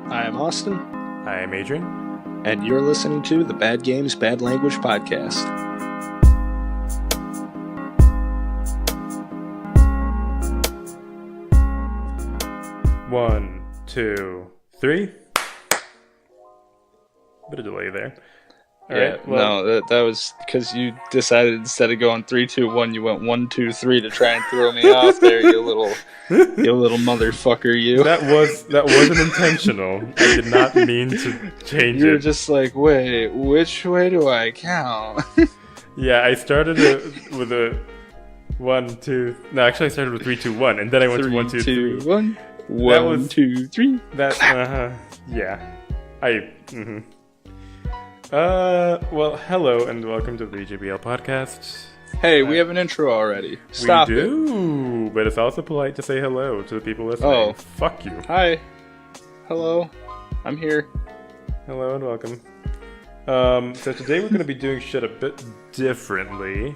I am Austin. I am Adrian. And you're listening to the Bad Games, Bad Language podcast. One, two, three. Bit of delay there. All right, well, no, that was because you decided instead of going 3, 2, 1, you went 1, 2, 3 to try and throw me off there, you little motherfucker, you. That wasn't intentional. I did not mean to change You were it. just like, wait, which way do I count? Yeah, I started with a 1, 2. No, actually, I started with 3, 2, 1, and then I went to 1, 2, 3. 3, 2, 1. 1, 2, 3. That yeah. Well, hello and welcome to BGBL podcast. Hey, we have an intro already. Stop we it. do, but it's also polite to say hello to the people listening. Oh. Fuck you. Hi. Hello. I'm here. Hello and welcome. So today we're going to be doing shit a bit differently.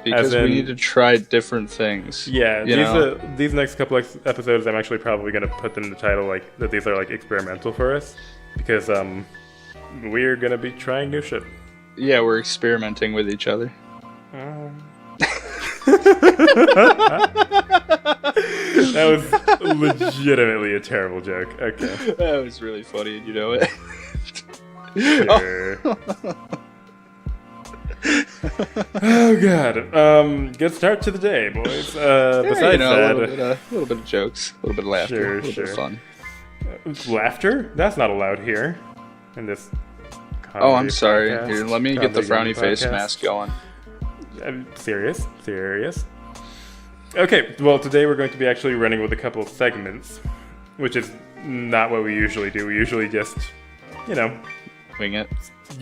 Because we need to try different things. Yeah, these next couple episodes, I'm actually probably going to put them in the title like that these are like experimental for us. Because we're going to be trying new shit. Yeah, we're experimenting with each other. That was legitimately a terrible joke. Okay. That was really funny, and you know it. Sure. Oh god. Good start to the day, boys. Besides that, a little bit of jokes, a little bit of laughter, a little bit of fun. Laughter? That's not allowed here. In this. Oh, I'm sorry. Podcast. Here, let me get the frowny face mask going. I'm serious. Okay, well, today we're going to be actually running with a couple of segments, which is not what we usually do. We usually just, wing it.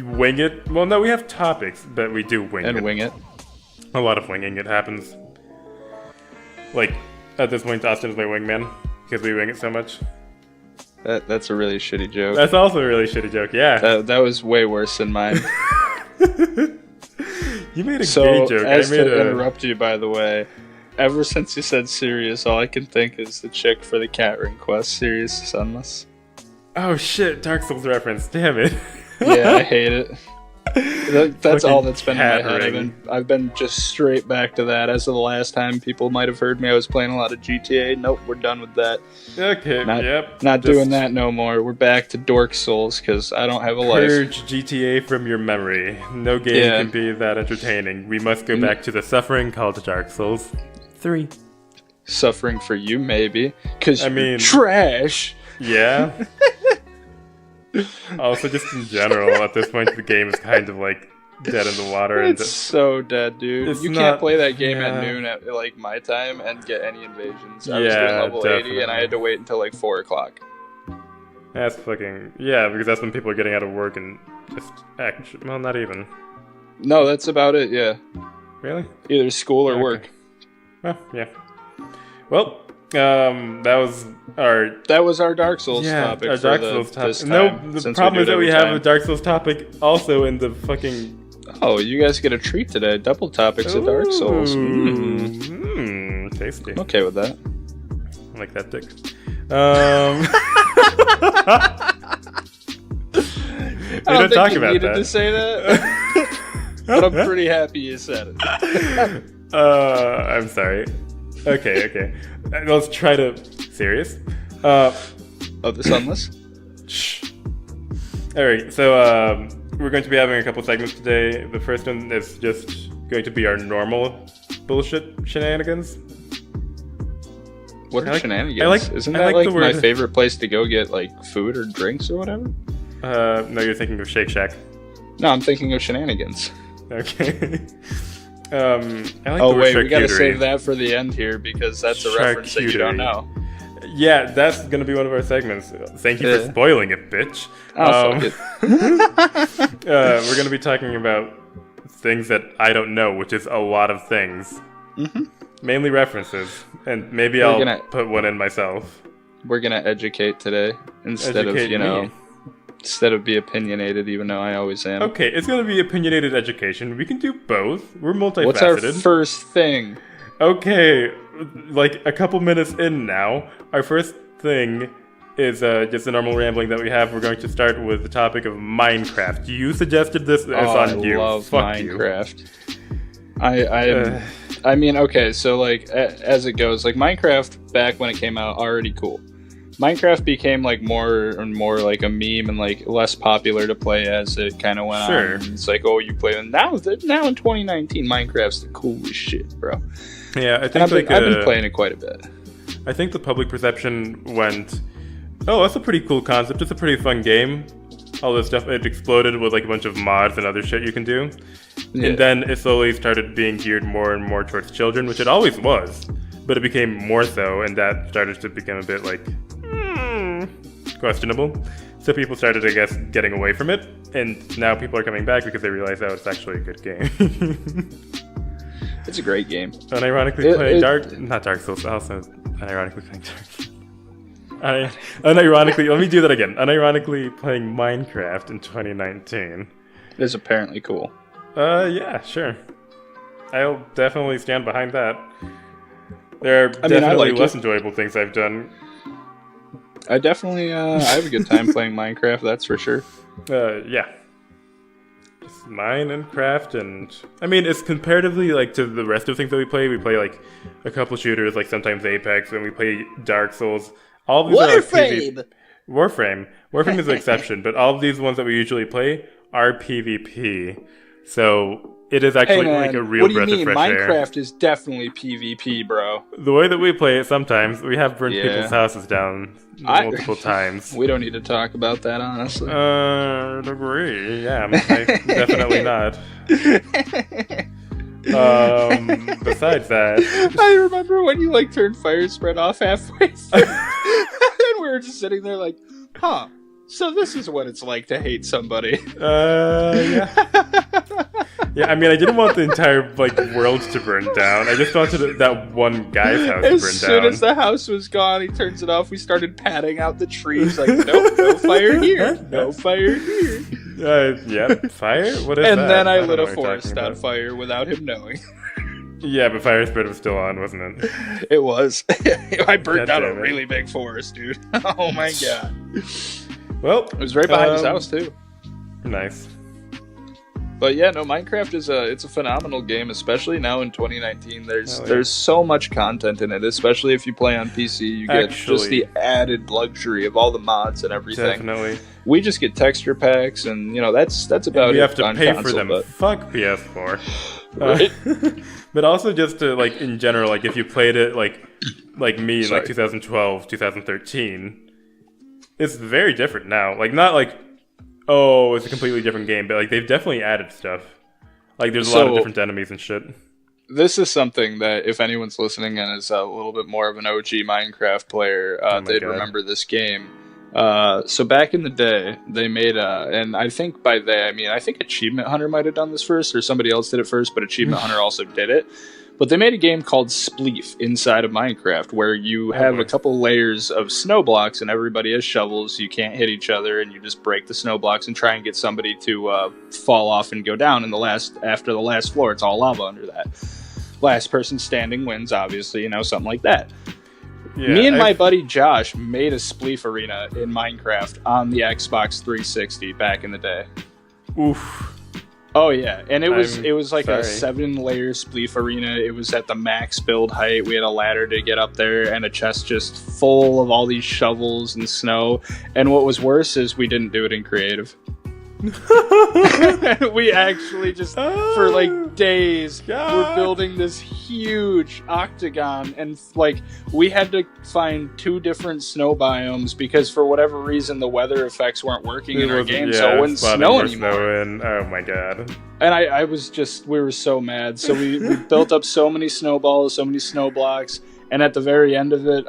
Wing it? Well, no, we have topics, but we do wing it. And wing it. A lot of winging it happens. Like, at this point, Austin is my wingman, because we wing it so much. That's a really shitty joke. That's also a really shitty joke, yeah. That was way worse than mine. You made a gay joke. Interrupt you, by the way, ever since you said serious, all I can think is the chick for the cat ring quest, Serious Sunless. Oh shit, Dark Souls reference, damn it. Yeah, I hate it. That's all that's been in my head. Ring. I've been just straight back to that. As of the last time people might have heard me, I was playing a lot of GTA. Nope, we're done with that. Okay, Not doing that no more. We're back to Dork Souls because I don't have a life. Purge GTA from your memory. No game can be that entertaining. We must go back to the suffering called Dark Souls 3. Suffering for you, maybe. Because you're trash. Yeah. Also, just in general, at this point, the game is kind of like dead in the water. It's so dead, dude. You can't play that game at noon at like my time and get any invasions. I was doing level 80 and I had to wait until like 4 o'clock. That's fucking... Yeah, because that's when people are getting out of work and just act... Well, not even. No, that's about it, yeah. Really? Either school or work. Well, yeah. Well... that was our Dark Souls topic. Our Dark Souls topic. No, the problem is that we have a Dark Souls topic also in the fucking. Oh, you guys get a treat today. Double topics of Dark Souls. Tasty. Okay with that. I like that dick. I don't think you needed to say that, but I'm pretty happy you said it. I'm sorry. Okay. Let's try to... Serious? Of the Sunless? Shh. Alright, so we're going to be having a couple segments today. The first one is just going to be our normal bullshit shenanigans. What are shenanigans? Isn't that like my favorite place to go get like food or drinks or whatever? No, you're thinking of Shake Shack. No, I'm thinking of shenanigans. Okay. We gotta save that for the end here because that's a reference that you don't know. Yeah, that's gonna be one of our segments. Thank you for spoiling it, bitch. Fuck it. We're gonna be talking about things that I don't know, which is a lot of things. Mm-hmm. Mainly references, and maybe I'll put one in myself. We're gonna educate today instead of be opinionated, even though I always am. Okay, it's going to be opinionated education. We can do both. We're multifaceted. What's our first thing? Okay, like a couple minutes in now, our first thing is just a normal rambling that we have. We're going to start with the topic of Minecraft. You suggested this. It's on you. I love Fuck Minecraft. You. I mean, okay, so like as it goes, like Minecraft back when it came out, already cool. Minecraft became like more and more like a meme and like less popular to play as it kind of went on. It's like, oh, you play it now in 2019, Minecraft's the coolest shit, bro. Yeah, I think I've been playing it quite a bit. I think the public perception went, oh, that's a pretty cool concept. It's a pretty fun game. All this stuff, it exploded with like a bunch of mods and other shit you can do. Yeah. And then it slowly started being geared more and more towards children, which it always was. But it became more so, and that started to become a bit like, questionable. So people started, I guess, getting away from it. And now people are coming back because they realize, oh, it's actually a good game. It's a great game. Unironically playing Dark Souls, also unironically playing Dark Souls. Unironically, let me do that again. Unironically playing Minecraft in 2019. It is apparently cool. Yeah, sure. I'll definitely stand behind that. There are definitely less enjoyable things I've done. I definitely, I have a good time playing Minecraft, that's for sure. Yeah. Just mine and craft, and I mean, it's comparatively like to the rest of the things that we play like a couple shooters, like sometimes Apex, and we play Dark Souls. All of these Warframe! Warframe is an exception, but all of these ones that we usually play are PvP. So it is actually like a real breath of fresh air. Minecraft is definitely PvP, bro. The way that we play it, sometimes we have burnt people's houses down multiple times. We don't need to talk about that, honestly. Agree. Yeah, definitely not. Besides that, I remember when you like turned fire spread off halfway through, and we were just sitting there like, huh. So this is what it's like to hate somebody. Yeah. Yeah, I mean, I didn't want the entire like world to burn down. I just wanted that one guy's house to burn down. As soon as the house was gone, he turns it off. We started patting out the trees like, nope, no fire here. No fire here. Yeah, fire? What is that? And then I lit a forest on fire without him knowing. Yeah, but fire spread was still on, wasn't it? It was. I burnt down a really big forest, dude. Oh my god. Well, it was right behind his house too. Nice. But yeah, no, Minecraft is it's a phenomenal game, especially now in 2019. There's so much content in it, especially if you play on PC. You get just the added luxury of all the mods and everything. Definitely. We just get texture packs, and you know that's about it. You have to pay console, for them. But... Fuck PS4. Right. But also just to like in general, like if you played it like me in like 2012, 2013, it's very different now. Like not like. Oh, it's a completely different game, but like they've definitely added stuff. Like there's a lot of different enemies and shit. This is something that if anyone's listening and is a little bit more of an OG Minecraft player, they'd remember this game. So back in the day, they made and I think by they, I mean, I think Achievement Hunter might have done this first, or somebody else did it first, but Achievement Hunter also did it. But they made a game called Spleef inside of Minecraft, where you have a couple layers of snow blocks, and everybody has shovels. You can't hit each other, and you just break the snow blocks and try and get somebody to fall off and go down. And after the last floor, it's all lava under that. Last person standing wins, obviously, something like that. Yeah, Me and my buddy Josh made a Spleef arena in Minecraft on the Xbox 360 back in the day. Oof. Oh yeah, and it was like a 7-layer Spleef arena. It was at the max build height. We had a ladder to get up there and a chest just full of all these shovels and snow. And what was worse is we didn't do it in creative. We actually just for like days were building this huge octagon, and like we had to find 2 different snow biomes because for whatever reason the weather effects weren't working in our game, so it wouldn't snow anymore. Oh my god. And we were so mad, so we built up so many snowballs, so many snow blocks. And at the very end of it,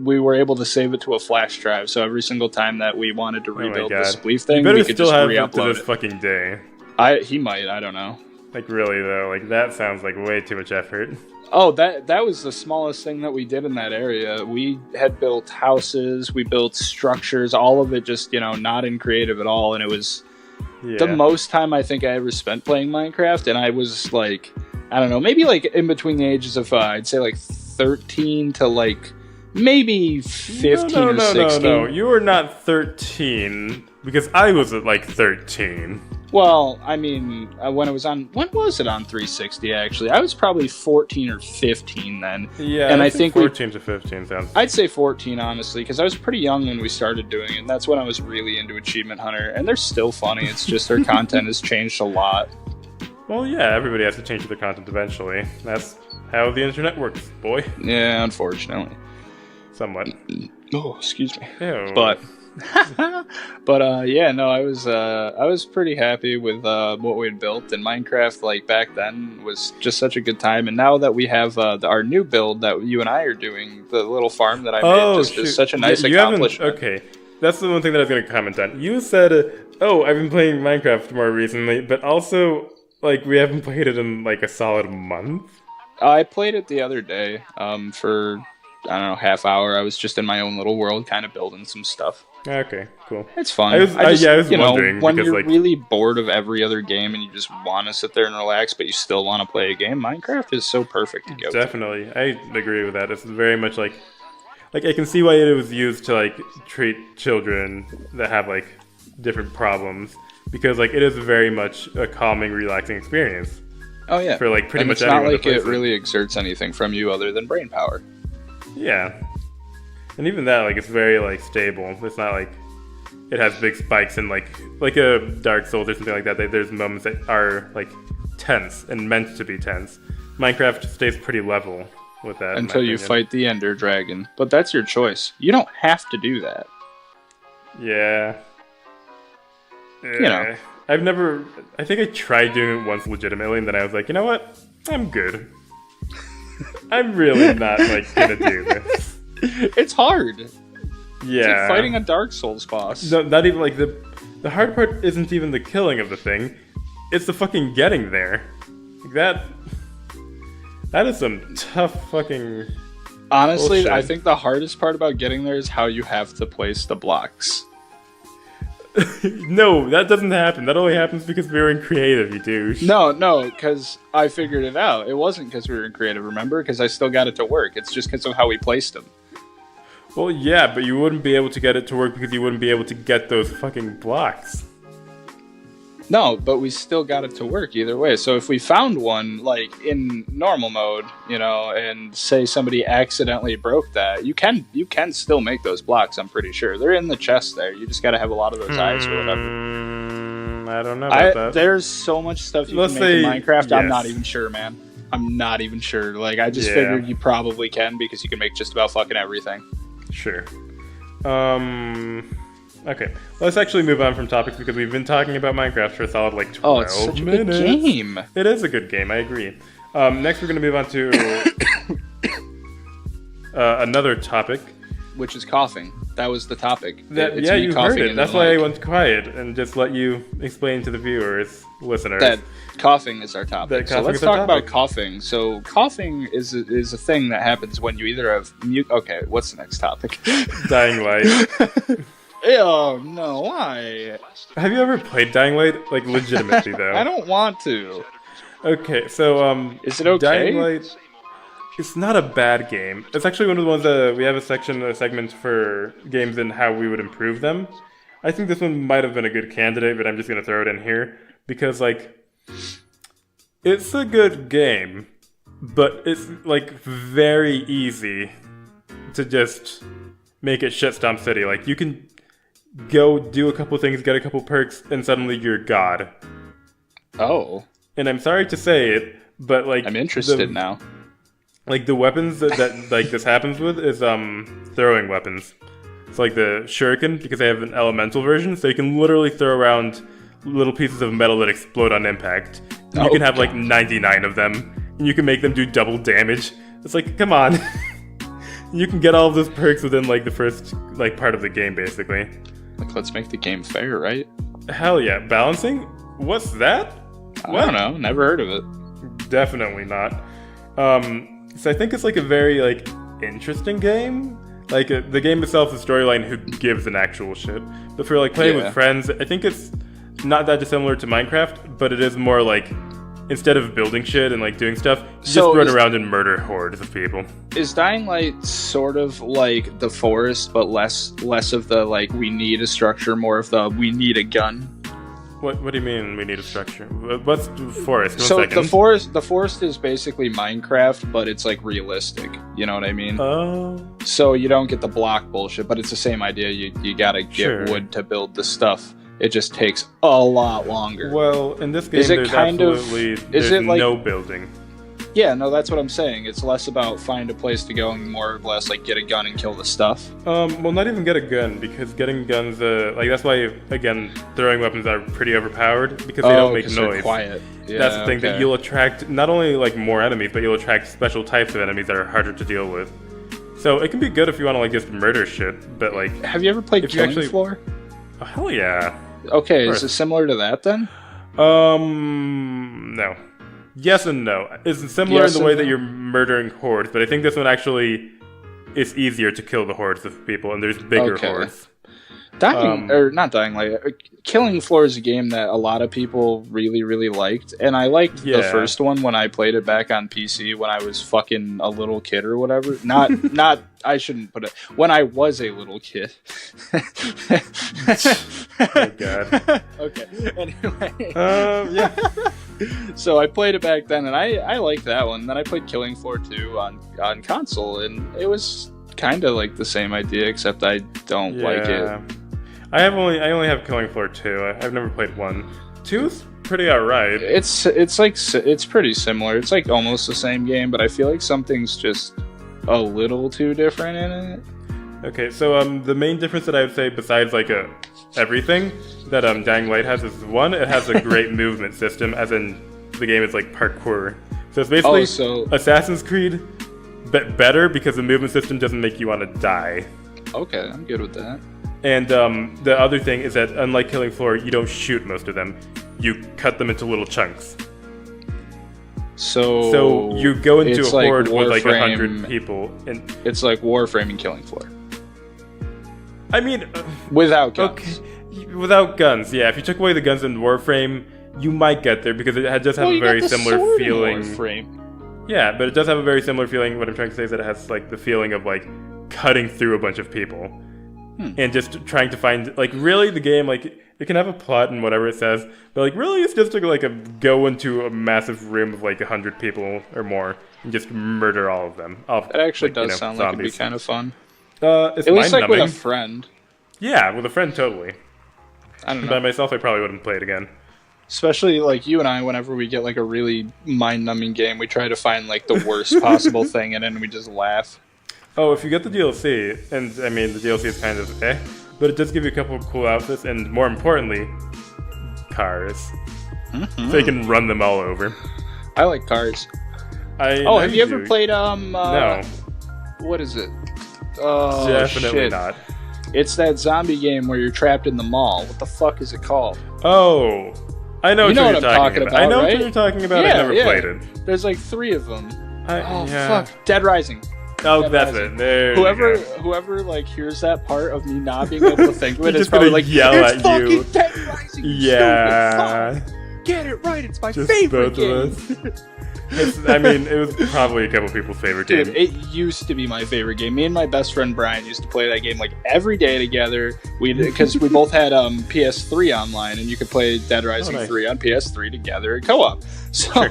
we were able to save it to a flash drive. So every single time that we wanted to rebuild the Spleef thing, we could just re-upload it to this fucking day. He might. I don't know. Like really though, like that sounds like way too much effort. Oh, that was the smallest thing that we did in that area. We had built houses, we built structures, all of it just not in creative at all. And it was the most time I think I ever spent playing Minecraft. And I was like, I don't know, maybe like in between the ages of I'd say like 13 to like maybe 15 or 16. No. You were not 13 because I was at like 13. Well, I mean, when was it on 360 actually? I was probably 14 or 15 then. Yeah, and I think 14 to 15 sounds. I'd say 14 honestly, because I was pretty young when we started doing it. And that's when I was really into Achievement Hunter, and they're still funny. It's just their content has changed a lot. Well, yeah, everybody has to change their content eventually. That's how the internet works, boy. Yeah, unfortunately. Somewhat. Oh, excuse me. Ew. But yeah, no, I was pretty happy with what we had built, and Minecraft like back then was just such a good time. And now that we have our new build that you and I are doing, the little farm that I made, is such a nice accomplishment. Okay, that's the one thing that I was going to comment on. You said, I've been playing Minecraft more recently, but also like we haven't played it in like a solid month. I played it the other day for I don't know, half hour. I was just in my own little world, kind of building some stuff. Okay, cool. It's fun. I was wondering, when because, you're like, really bored of every other game and you just want to sit there and relax, but you still want to play a game, Minecraft is so perfect to go. Definitely, I agree with that. It's very much like I can see why it was used to like treat children that have like different problems, because like it is very much a calming, relaxing experience. Oh yeah, for like pretty much anyone. It's not like it really exerts anything from you other than brain power. Yeah. And even that, like, it's very, like, stable. It's not like it has big spikes and, like a Dark Souls or something like that. There's moments that are, like, tense and meant to be tense. Minecraft stays pretty level with that. Until you fight the Ender Dragon. But that's your choice. You don't have to do that. Yeah. You know. I think I tried doing it once legitimately, and then I was like, you know what? I'm good. I'm really not, like, gonna do this. It's hard. Yeah. It's like fighting a Dark Souls boss. No, not even, like, the hard part isn't even the killing of the thing. It's the fucking getting there. Like, that is some tough fucking Honestly, bullshit. I think the hardest part about getting there is how you have to place the blocks. No, that doesn't happen. That only happens because we were in creative, you douche. No, because I figured it out. It wasn't because we were in creative, remember? Because I still got it to work. It's just because of how we placed them. Well, yeah, but you wouldn't be able to get it to work because you wouldn't be able to get those fucking blocks. No, but we still got it to work either way. So if we found one, like, in normal mode, you know, and say somebody accidentally broke that, you can still make those blocks, I'm pretty sure. They're in the chest there. You just gotta have a lot of those eyes or whatever. I don't know about that. There's so much stuff you can make in Minecraft, yes. I'm not even sure, man. I'm not even sure. Like, I just figured you probably can because you can make just about fucking everything. Sure. Okay, let's actually move on from topics because we've been talking about Minecraft for a solid like 12 minutes. Oh, it's such a good game. It is a good game, I agree. Next we're going to move on to another topic. Which is coughing. That was the topic. Yeah, you heard it. That's why I went quiet and just let you explain to the viewers, listeners. That coughing is our topic. So let's talk about coughing. So coughing is a thing that happens when you either have Okay, what's the next topic? Dying Light. Oh, no, why? Have you ever played Dying Light? Like, legitimately, though. I don't want to. Okay, so, is it okay? Dying Light, it's not a bad game. It's actually one of the ones that we have a segment for games and how we would improve them. I think this one might have been a good candidate, but I'm just going to throw it in here. Because, like, it's a good game, but it's, like, very easy to just make it Shitstomp City. Like, you can go do a couple things, get a couple perks, and suddenly you're God. Oh. And I'm sorry to say it, but like I'm interested now. Like the weapons that like this happens with is throwing weapons. It's like the shuriken, because they have an elemental version, so you can literally throw around little pieces of metal that explode on impact. And you can have like 99 of them, and you can make them do double damage. It's like, come on. You can get all of those perks within like the first like part of the game, basically. Like, let's make the game fair, right? Hell yeah. Balancing? What's that? I don't know. Never heard of it. Definitely not. So I think it's like a very like interesting game. Like the game itself, the storyline, who gives an actual shit. But for like playing with friends, I think it's not that dissimilar to Minecraft, but it is more like instead of building shit and like doing stuff, you just run around and murder hordes of people. Is Dying Light sort of like The Forest, but less of the like we need a structure, more of the we need a gun? What do you mean we need a structure? What's the Forest? The forest is basically Minecraft, but it's like realistic. You know what I mean? Oh. So you don't get the block bullshit, but it's the same idea. You gotta get wood to build the stuff. It just takes a lot longer. Well, in this game, there's no building. Yeah, no, that's what I'm saying. It's less about find a place to go and more or less like get a gun and kill the stuff. Well, not even get a gun, because getting guns, like that's why, again, throwing weapons are pretty overpowered, because they don't make noise. They're quiet. Yeah, that's the thing, that you'll attract not only like more enemies, but you'll attract special types of enemies that are harder to deal with. So it can be good if you want to like just murder shit, but like... Have you ever played Killing Floor? Oh, hell yeah. Okay, is it similar to that then? No. Yes and no. It's similar in the way that you're murdering hordes, but I think this one actually is easier to kill the hordes of people, and there's bigger hordes. Killing Floor is a game that a lot of people really, really liked, and I liked the first one when I played it back on PC when I was fucking a little kid or whatever. I shouldn't put it, when I was a little kid. Oh god. Okay. Anyway. Yeah. So I played it back then, and I liked that one. Then I played Killing Floor 2 on console, and it was kind of like the same idea, except I don't like it. I only have Killing Floor 2. I've never played 1. 2 is pretty alright. It's pretty similar. It's like almost the same game, but I feel like something's just a little too different in it. Okay, so the main difference that I would say, besides like everything that Dying Light has, is one, it has a great movement system, as in the game is like parkour. So it's basically Assassin's Creed, but better, because the movement system doesn't make you want to die. Okay, I'm good with that. And the other thing is that, unlike Killing Floor, you don't shoot most of them. You cut them into little chunks. So you go into a horde with like 100 people, and it's like Warframe and Killing Floor. I mean, without guns. Okay, without guns, yeah. If you took away the guns in Warframe, you might get there, because it does have a very similar feeling. Warframe. Yeah, but it does have a very similar feeling. What I'm trying to say is that it has like the feeling of like cutting through a bunch of people. And just trying to find, like, really the game, like, it can have a plot and whatever it says, but like really it's just like go into a massive room of like 100 people or more and just murder all of them. It actually does sound like it'd be kind of fun. It's at least like with a friend. Yeah, with a friend, totally. I don't know. By myself, I probably wouldn't play it again. Especially like you and I, whenever we get like a really mind-numbing game, we try to find like the worst possible thing, and then we just laugh. Oh, if you get the DLC, and I mean the DLC is kind of but it does give you a couple of cool outfits, and more importantly, cars. Mm-hmm. So you can run them all over. I like cars. Have you ever played no. What is it? Oh, definitely not. It's that zombie game where you're trapped in the mall. What the fuck is it called? Oh, I know what you're talking about. I know what you're talking about. Yeah, I've never played it. There's like 3 of them. Fuck. Dead Rising. Oh, that's it. There whoever like hears that part of me not being able to think of it is probably like, yell it's at you. Dead Rising. Yeah. Get it right. It's my favorite game. I mean, it was probably a couple people's favorite game. Dude, it used to be my favorite game. Me and my best friend Brian used to play that game like every day together. Because we both had PS3 online, and you could play Dead Rising 3 on PS3 together in co-op. So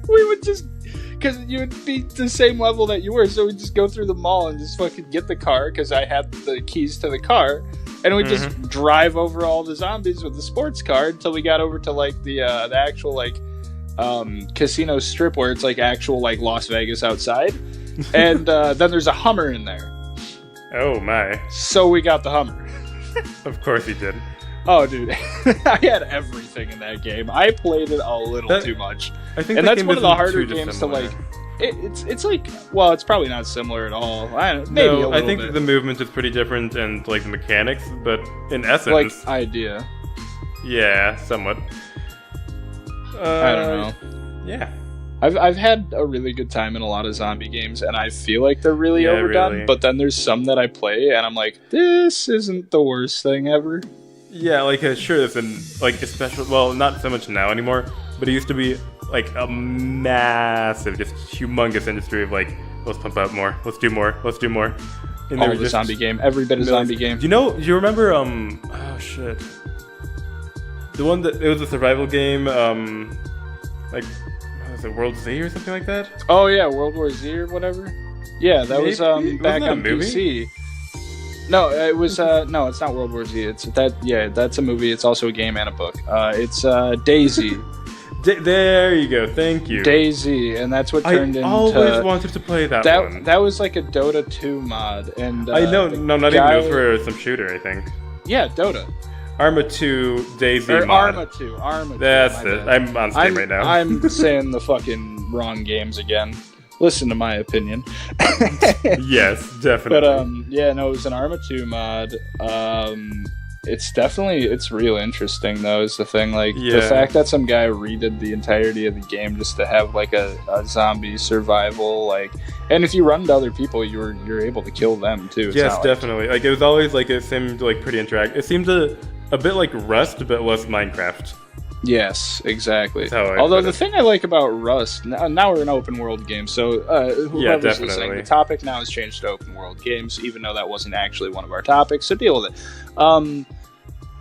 we would just, because you would be the same level that you were, so we'd just go through the mall and just fucking get the car, because I had the keys to the car, and we'd just drive over all the zombies with the sports car until we got over to like the actual like casino strip where it's like actual like Las Vegas outside, and then there's a Hummer in there. Oh my. So we got the Hummer. Of course he did. Oh dude, I had everything in that game. I played it a little too much. I think, and that's one of the harder games to like. It's like, well, it's probably not similar at all. I think the movement is pretty different, and like the mechanics, but in essence, like idea. Yeah, somewhat. I don't know. Yeah. I've had a really good time in a lot of zombie games, and I feel like they're really overdone. Really. But then there's some that I play, and I'm like, this isn't the worst thing ever. Yeah, like sure, there's been like especially, well, not so much now anymore, but it used to be like a massive, just humongous industry of like, let's pump out more, let's do more. And all the zombie game, every bit of zombie game. Do you remember, oh shit. The one that, it was a survival game, like, what was it, World Z or something like that? Oh yeah, World War Z or whatever. Yeah, that was back on PC. No, it was no, it's not World War Z. It's that. Yeah, that's a movie. It's also a game and a book. It's Daisy. There you go. Thank you. Daisy, and that's what turned into. I always wanted to play that one. That was like a Dota 2 mod, and I know. No, not even. It was for some shooter, I think. Yeah, Dota. Arma 2 Daisy or mod. Arma 2. That's it. I'm on Steam right now. I'm saying the fucking wrong games again. Listen to my opinion. Yes, definitely. But yeah, no, it was an Arma 2 mod. It's real interesting though, is the thing. Like the fact that some guy redid the entirety of the game just to have like a zombie survival, like, and if you run to other people, you're able to kill them too. It's yes, definitely. Like it was always like, it seemed like pretty interactive. It seemed a bit like Rust, but less Minecraft. Yes, exactly. Although the thing I like about Rust, now we're in open world games, so whoever's listening, the topic now has changed to open world games, even though that wasn't actually one of our topics, so deal with it.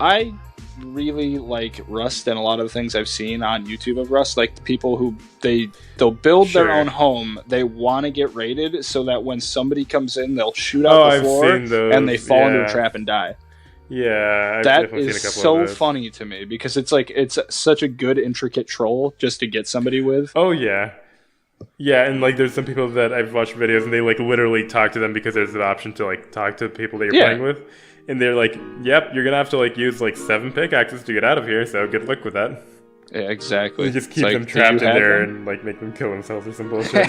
I really like Rust, and a lot of the things I've seen on YouTube of Rust, like the people who they'll build their own home, they want to get raided so that when somebody comes in, they'll shoot out the floor and they fall into a trap and die. Yeah, that is so funny to me because it's like it's such a good intricate troll just to get somebody with. Oh yeah, and like there's some people that I've watched videos and they like literally talk to them because there's an option to like talk to people that you're playing with, and they're like, "Yep, you're gonna have to like use like 7 pickaxes to get out of here, so good luck with that." Yeah, exactly. You just keep them trapped in there and like make them kill themselves or some bullshit.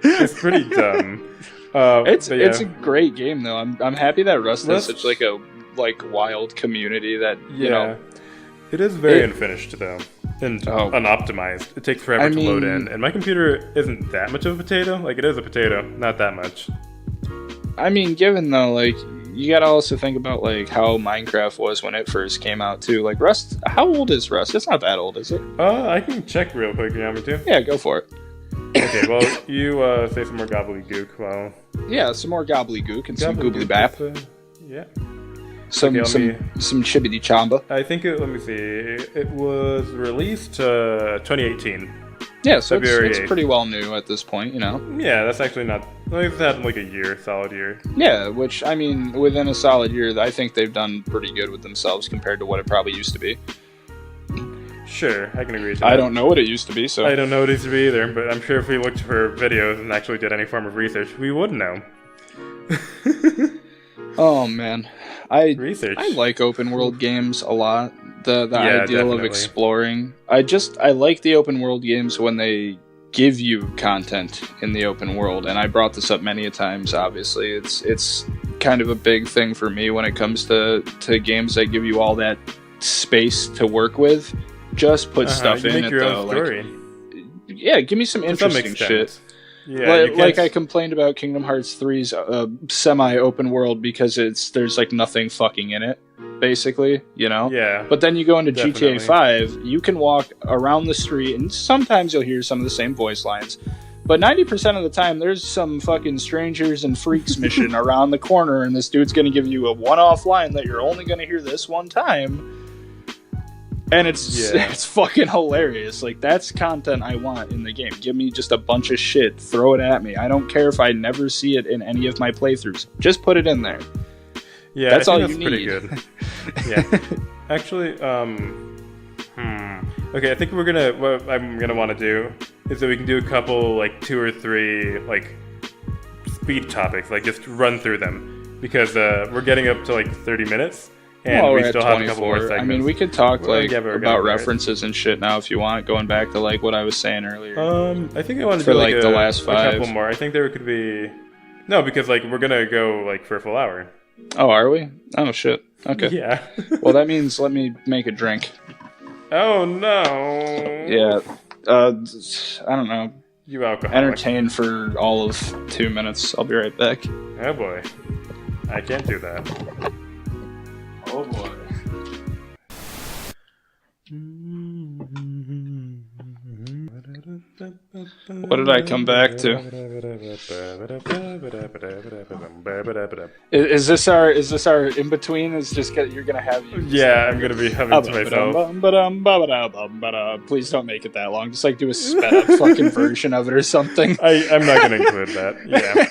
It's pretty dumb. It's a great game though. I'm happy that Rust has such like a wild community that you know. It is very unfinished though, and unoptimized. It takes forever to load in, and my computer isn't that much of a potato. Like it is a potato, not that much. I mean, given though, like you gotta also think about like how Minecraft was when it first came out too. Like Rust, how old is Rust? It's not that old, is it? I can check real quick. You want me to? Yeah, go for it. Okay, well, you say some more gobbledygook while... Yeah, some more gobbledygook and some goobly bap. Yeah. Some chibbity chamba. I think let me see. It was released 2018. Yeah, so it's pretty well new at this point, you know. Yeah, that's actually not... It's had like a solid year. Yeah, which, I mean, within a solid year, I think they've done pretty good with themselves compared to what it probably used to be. Sure, I can agree with that. I don't know what it used to be, so... I don't know what it used to be either, but I'm sure if we looked for videos and actually did any form of research, we would know. Oh, man. I like open world games a lot. The ideal of exploring. I like the open world games when they give you content in the open world, and I brought this up many a times, obviously. It's kind of a big thing for me when it comes to games that give you all that space to work with. Just put stuff in it though. Like, yeah, give me some interesting shit. Yeah, like I complained about Kingdom Hearts 3's semi-open world because there's like nothing fucking in it, basically, you know? Yeah. But then you go into GTA 5, you can walk around the street, and sometimes you'll hear some of the same voice lines. But 90% of the time, there's some fucking strangers and freaks mission around the corner, and this dude's going to give you a one-off line that you're only going to hear this one time. And it's fucking hilarious. Like, that's content I want in the game. Give me just a bunch of shit. Throw it at me. I don't care if I never see it in any of my playthroughs. Just put it in there. Yeah, that's all that's you need. Pretty good. Yeah. Actually, okay, I think what I'm gonna want to do is that we can do a couple, like 2 or 3, like speed topics, like just run through them, because we're getting up to like 30 minutes. And we still have a couple more segments. I mean, we could talk about references and shit now if you want, going back to like what I was saying earlier. I think I want to do like the last 5. A couple more. I think there could be because like we're gonna go like for a full hour. Oh, are we? Oh shit. Okay. Yeah. Well, that means let me make a drink. Oh no. Yeah. I don't know. You alcoholic. Entertain for all of 2 minutes. I'll be right back. Oh boy. I can't do that. Oh boy. What did I come back to? Is this our in between? Is just you're gonna have you? Yeah, I'm gonna be humming to myself. Please don't make it that long. Just like do a sped up fucking version of it or something. I'm not gonna include that. Yeah.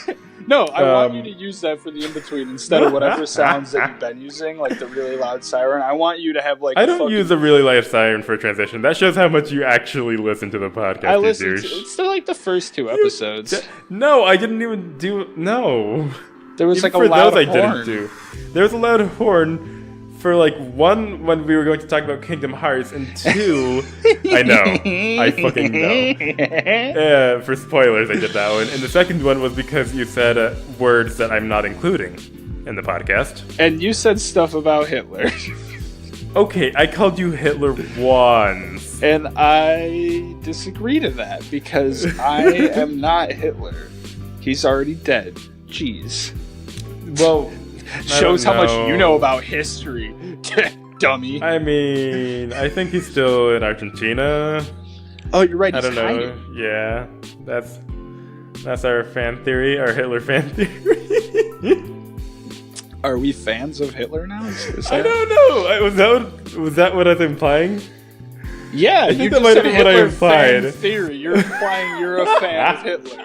No, I want you to use that for the in-between instead of whatever sounds that you've been using, like the really loud siren. I want you to have like. I don't use a really loud siren for a transition. That shows how much you actually listen to the podcast. I listened to like the first 2 episodes. No, I didn't even do. No, there was like a loud horn. I didn't do. There was a loud horn. For like 1, when we were going to talk about Kingdom Hearts, and 2, I know, I fucking know. For spoilers, I did that one. And the second one was because you said words that I'm not including in the podcast. And you said stuff about Hitler. Okay, I called you Hitler once. And I disagree to that because I am not Hitler. He's already dead. Jeez. Well... Shows how much you know about history, dummy. I mean, I think he's still in Argentina. Oh, you're right. I don't know. Yeah, that's our fan theory, our Hitler fan theory. Are we fans of Hitler now? I don't know. Was that what I was implying? Yeah, I think that might have been what I implied. Fan theory. You're implying you're a fan of Hitler.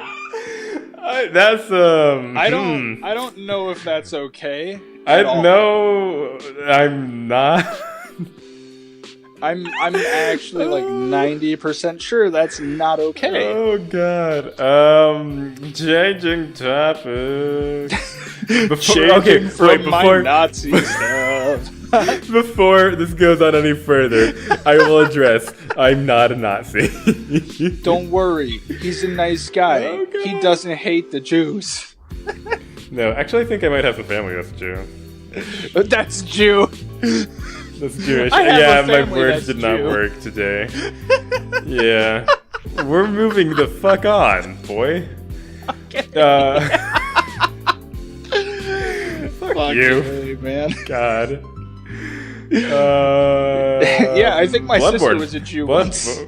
I don't know if that's okay. No, I'm not. I'm actually like 90% sure that's not okay. Oh god. Changing topics. Before Nazi stuff. Before this goes on any further, I will address I'm not a Nazi. Don't worry, he's a nice guy. Oh, he doesn't hate the Jews. No, actually, I think I might have a family that's Jew. That's Jew. That's Jewish. Yeah, my words did not work today. Yeah, we're moving the fuck on, boy. Okay. Fuck you, man. God. Yeah, I think my sister was a Jew once.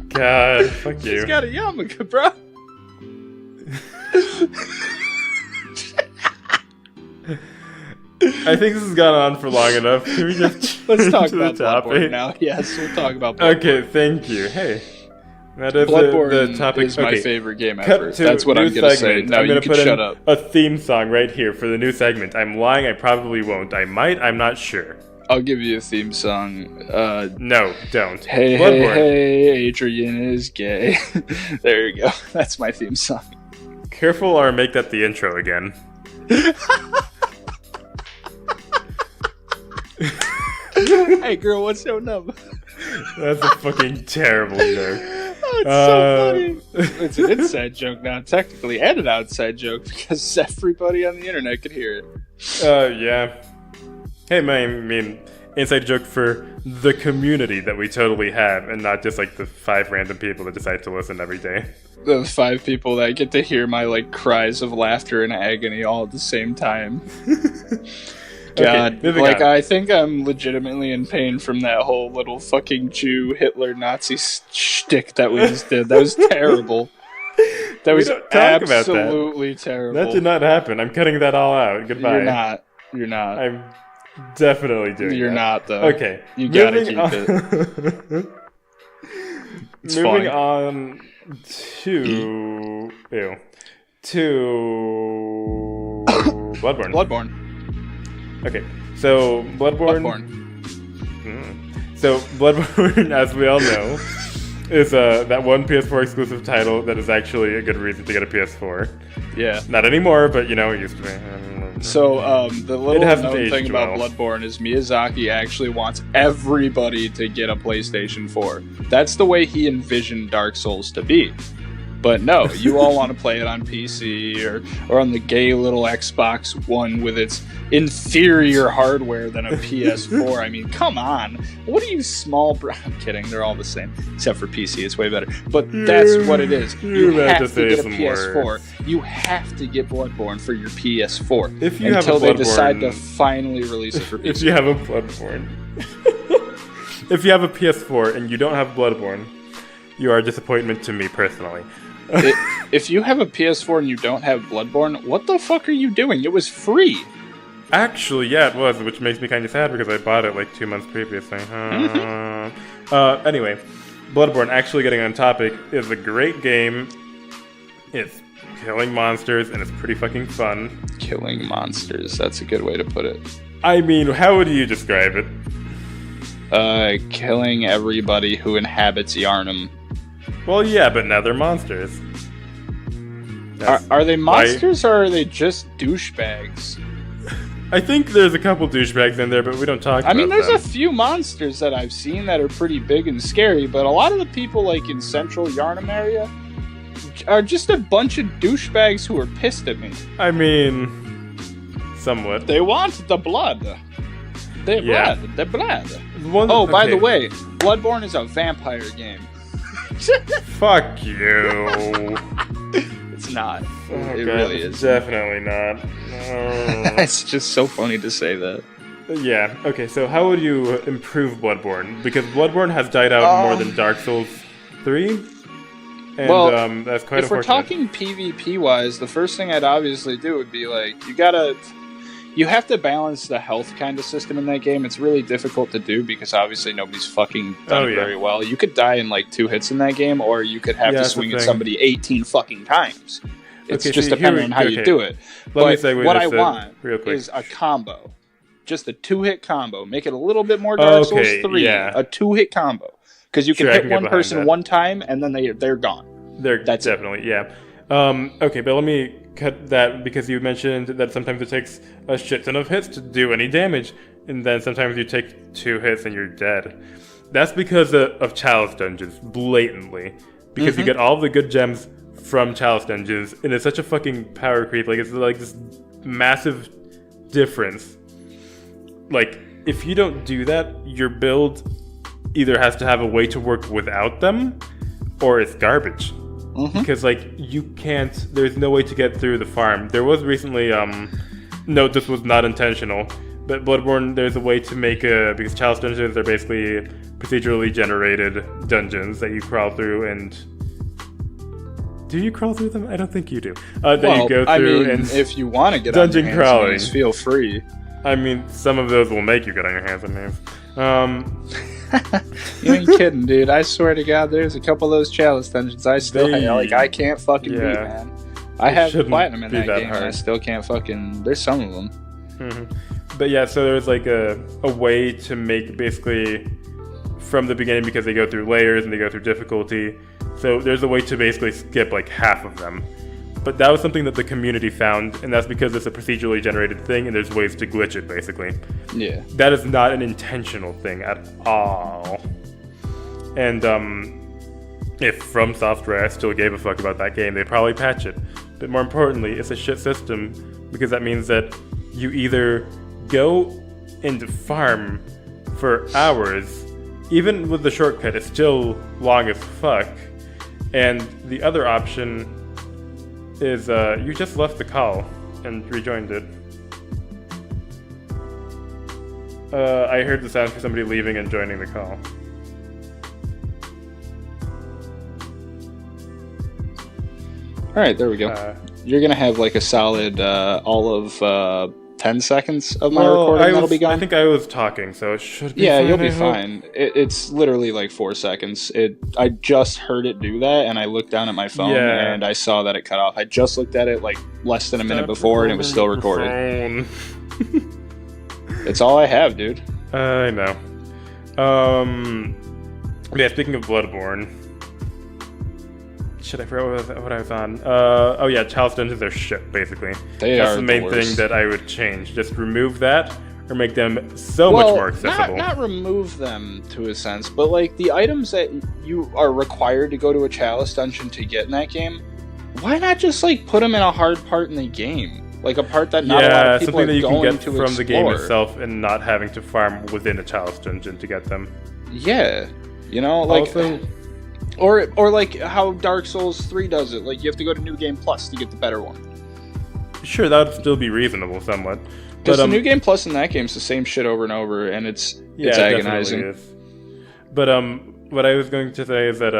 God, fuck you. She's got a yarmulke, bro. I think this has gone on for long enough. Can we just let's talk about Bloodborne now? Yes, we'll talk about Bloodborne. Okay, thank you. Hey. That is Bloodborne the topic. Is my favorite game ever. That's what I'm going to say. Now you can shut up. A theme song right here for the new segment. I'm lying. I probably won't. I might. I'm not sure. I'll give you a theme song. No, don't. Hey, hey, Adrian is gay. There you go. That's my theme song. Careful or make that the intro again. Hey girl, what's your number? That's a fucking terrible joke. Oh, it's so funny. It's an inside joke now, technically, and an outside joke because everybody on the internet could hear it. Yeah. Hey, I mean, inside joke for the community that we totally have, and not just like the 5 random people that decide to listen every day. The 5 people that get to hear my like cries of laughter and agony all at the same time. God, okay, I think I'm legitimately in pain from that whole little fucking Jew Hitler Nazi shtick that we just did. That was terrible. That was absolutely terrible. That did not happen. I'm cutting that all out. Goodbye. You're not. I'm definitely doing You're that. not, though. Okay. You gotta keep it. It's Moving funny. on to... Bloodborne. Okay, so Bloodborne. So Bloodborne, as we all know, is that one PS4 exclusive title that is actually a good reason to get a PS4. Yeah. Not anymore, but it used to be. So the little known thing about Bloodborne is Miyazaki actually wants everybody to get a PlayStation 4. That's the way he envisioned Dark Souls to be. But no, you all want to play it on PC or on the gay little Xbox One with its inferior hardware than a PS4. I mean, come on. What are you small... I'm kidding. They're all the same. Except for PC. It's way better. But that's what it is. You have to get a PS4. You have to get Bloodborne for your PS4. Until they decide to finally release it for PC. If you have a Bloodborne... if you have a PS4 and you don't have Bloodborne, you are a disappointment to me personally. If you have a PS4 and you don't have Bloodborne, what the fuck are you doing? It was free. Actually, yeah, it was, which makes me kind of sad because I bought it like 2 months previously. Anyway, Bloodborne, actually getting on topic, is a great game. It's killing monsters, and it's pretty fucking fun. Killing monsters, that's a good way to put it. I mean, how would you describe it? Killing everybody who inhabits Yharnam. Well, yeah, but now they're monsters. Are they monsters, or are they just douchebags? I think there's a couple douchebags in there, but we don't talk about them. I mean, there's a few monsters that I've seen that are pretty big and scary, but a lot of the people, like, in central Yharnam area are just a bunch of douchebags who are pissed at me. I mean, somewhat. They want the blood. The blood. By the way, Bloodborne is a vampire game. Fuck you. It's not. It really is. Definitely not. It's just so funny to say that. Yeah. Okay, so how would you improve Bloodborne? Because Bloodborne has died out more than Dark Souls 3. And that's quite if we're talking PvP-wise, the first thing I'd obviously do would be, like, you have to balance the health kind of system in that game. It's really difficult to do because obviously nobody's fucking done it very well. You could die in like 2 hits in that game, or you could have to swing at somebody 18 fucking times. It's just depending on how you do it. But what I want is a combo. Just a 2-hit combo. Make it a little bit more Dark Souls 3. Yeah. A 2-hit combo. Because you can hit one person one time, and then they're gone. That's definitely, yeah. Okay, but let me cut that because you mentioned that sometimes it takes a shit ton of hits to do any damage, and then sometimes you take 2 hits and you're dead. That's because of Chalice Dungeons, blatantly. Because you get all the good gems from Chalice Dungeons, and it's such a fucking power creep. Like, it's like this massive difference. Like, if you don't do that, your build either has to have a way to work without them, or it's garbage. Because, like, you can't... There's no way to get through the farm. There was recently... no, this was not intentional. But Bloodborne, there's a way to make because Chalice Dungeons are basically procedurally generated dungeons that you crawl through and... Do you crawl through them? I don't think you do. That you go through and... if you want to get dungeon on your crawling, hands and knees, feel free. I mean, some of those will make you get on your hands and knees. You ain't kidding, dude. I swear to God, there's a couple of those Chalice Dungeons I still I can't fucking beat, man. I have platinum in that game, and I still can't fucking... There's some of them. But yeah, so there's like a way to make basically from the beginning, because they go through layers and they go through difficulty. So there's a way to basically skip like half of them. But that was something that the community found, and that's because it's a procedurally generated thing, and there's ways to glitch it, basically. Yeah. That is not an intentional thing at all. And if From Software still gave a fuck about that game, they'd probably patch it. But more importantly, it's a shit system, because that means that you either go and farm for hours, even with the shortcut, it's still long as fuck. And the other option is you just left the call and rejoined it. I heard the sound for somebody leaving and joining the call. Alright, there we go. You're gonna have like a solid all of 10 seconds of my recording that'll be gone? I think I was talking, so it should be fine. Yeah, you'll be fine. It's literally like 4 seconds. I just heard it do that, and I looked down at my phone, and I saw that it cut off. I just looked at it like less than a minute before, and it was still recording. It's all I have, dude. I know. Yeah, speaking of Bloodborne... Shit, I forgot what I was on. Oh yeah, Chalice Dungeons are shit, basically. That's the main thing that I would change. Just remove that, or make them much more accessible. Not remove them to a sense, but like the items that you are required to go to a Chalice Dungeon to get in that game, why not just like put them in a hard part in the game? Like a part that not a lot of people are going to explore. Yeah, something that you can get from the game itself and not having to farm within a Chalice Dungeon to get them. Yeah, you know, like... Also, Or like how Dark Souls 3 does it. Like, you have to go to New Game Plus to get the better one. Sure, that would still be reasonable somewhat. Because the New Game Plus in that game is the same shit over and over, and it's agonizing. It But what I was going to say is that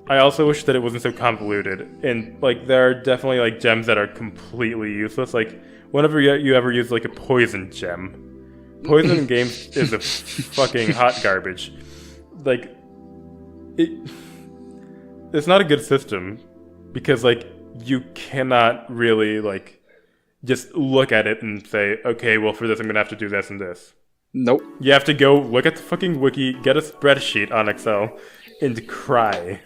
I also wish that it wasn't so convoluted. And like there are definitely like gems that are completely useless. Like whenever you ever use like a poison gem, poison in games is a fucking hot garbage. Like it's not a good system because like you cannot really like just look at it and say, okay, well for this I'm gonna have to do this and this. Nope. You have to go look at the fucking wiki, get a spreadsheet on Excel, and cry.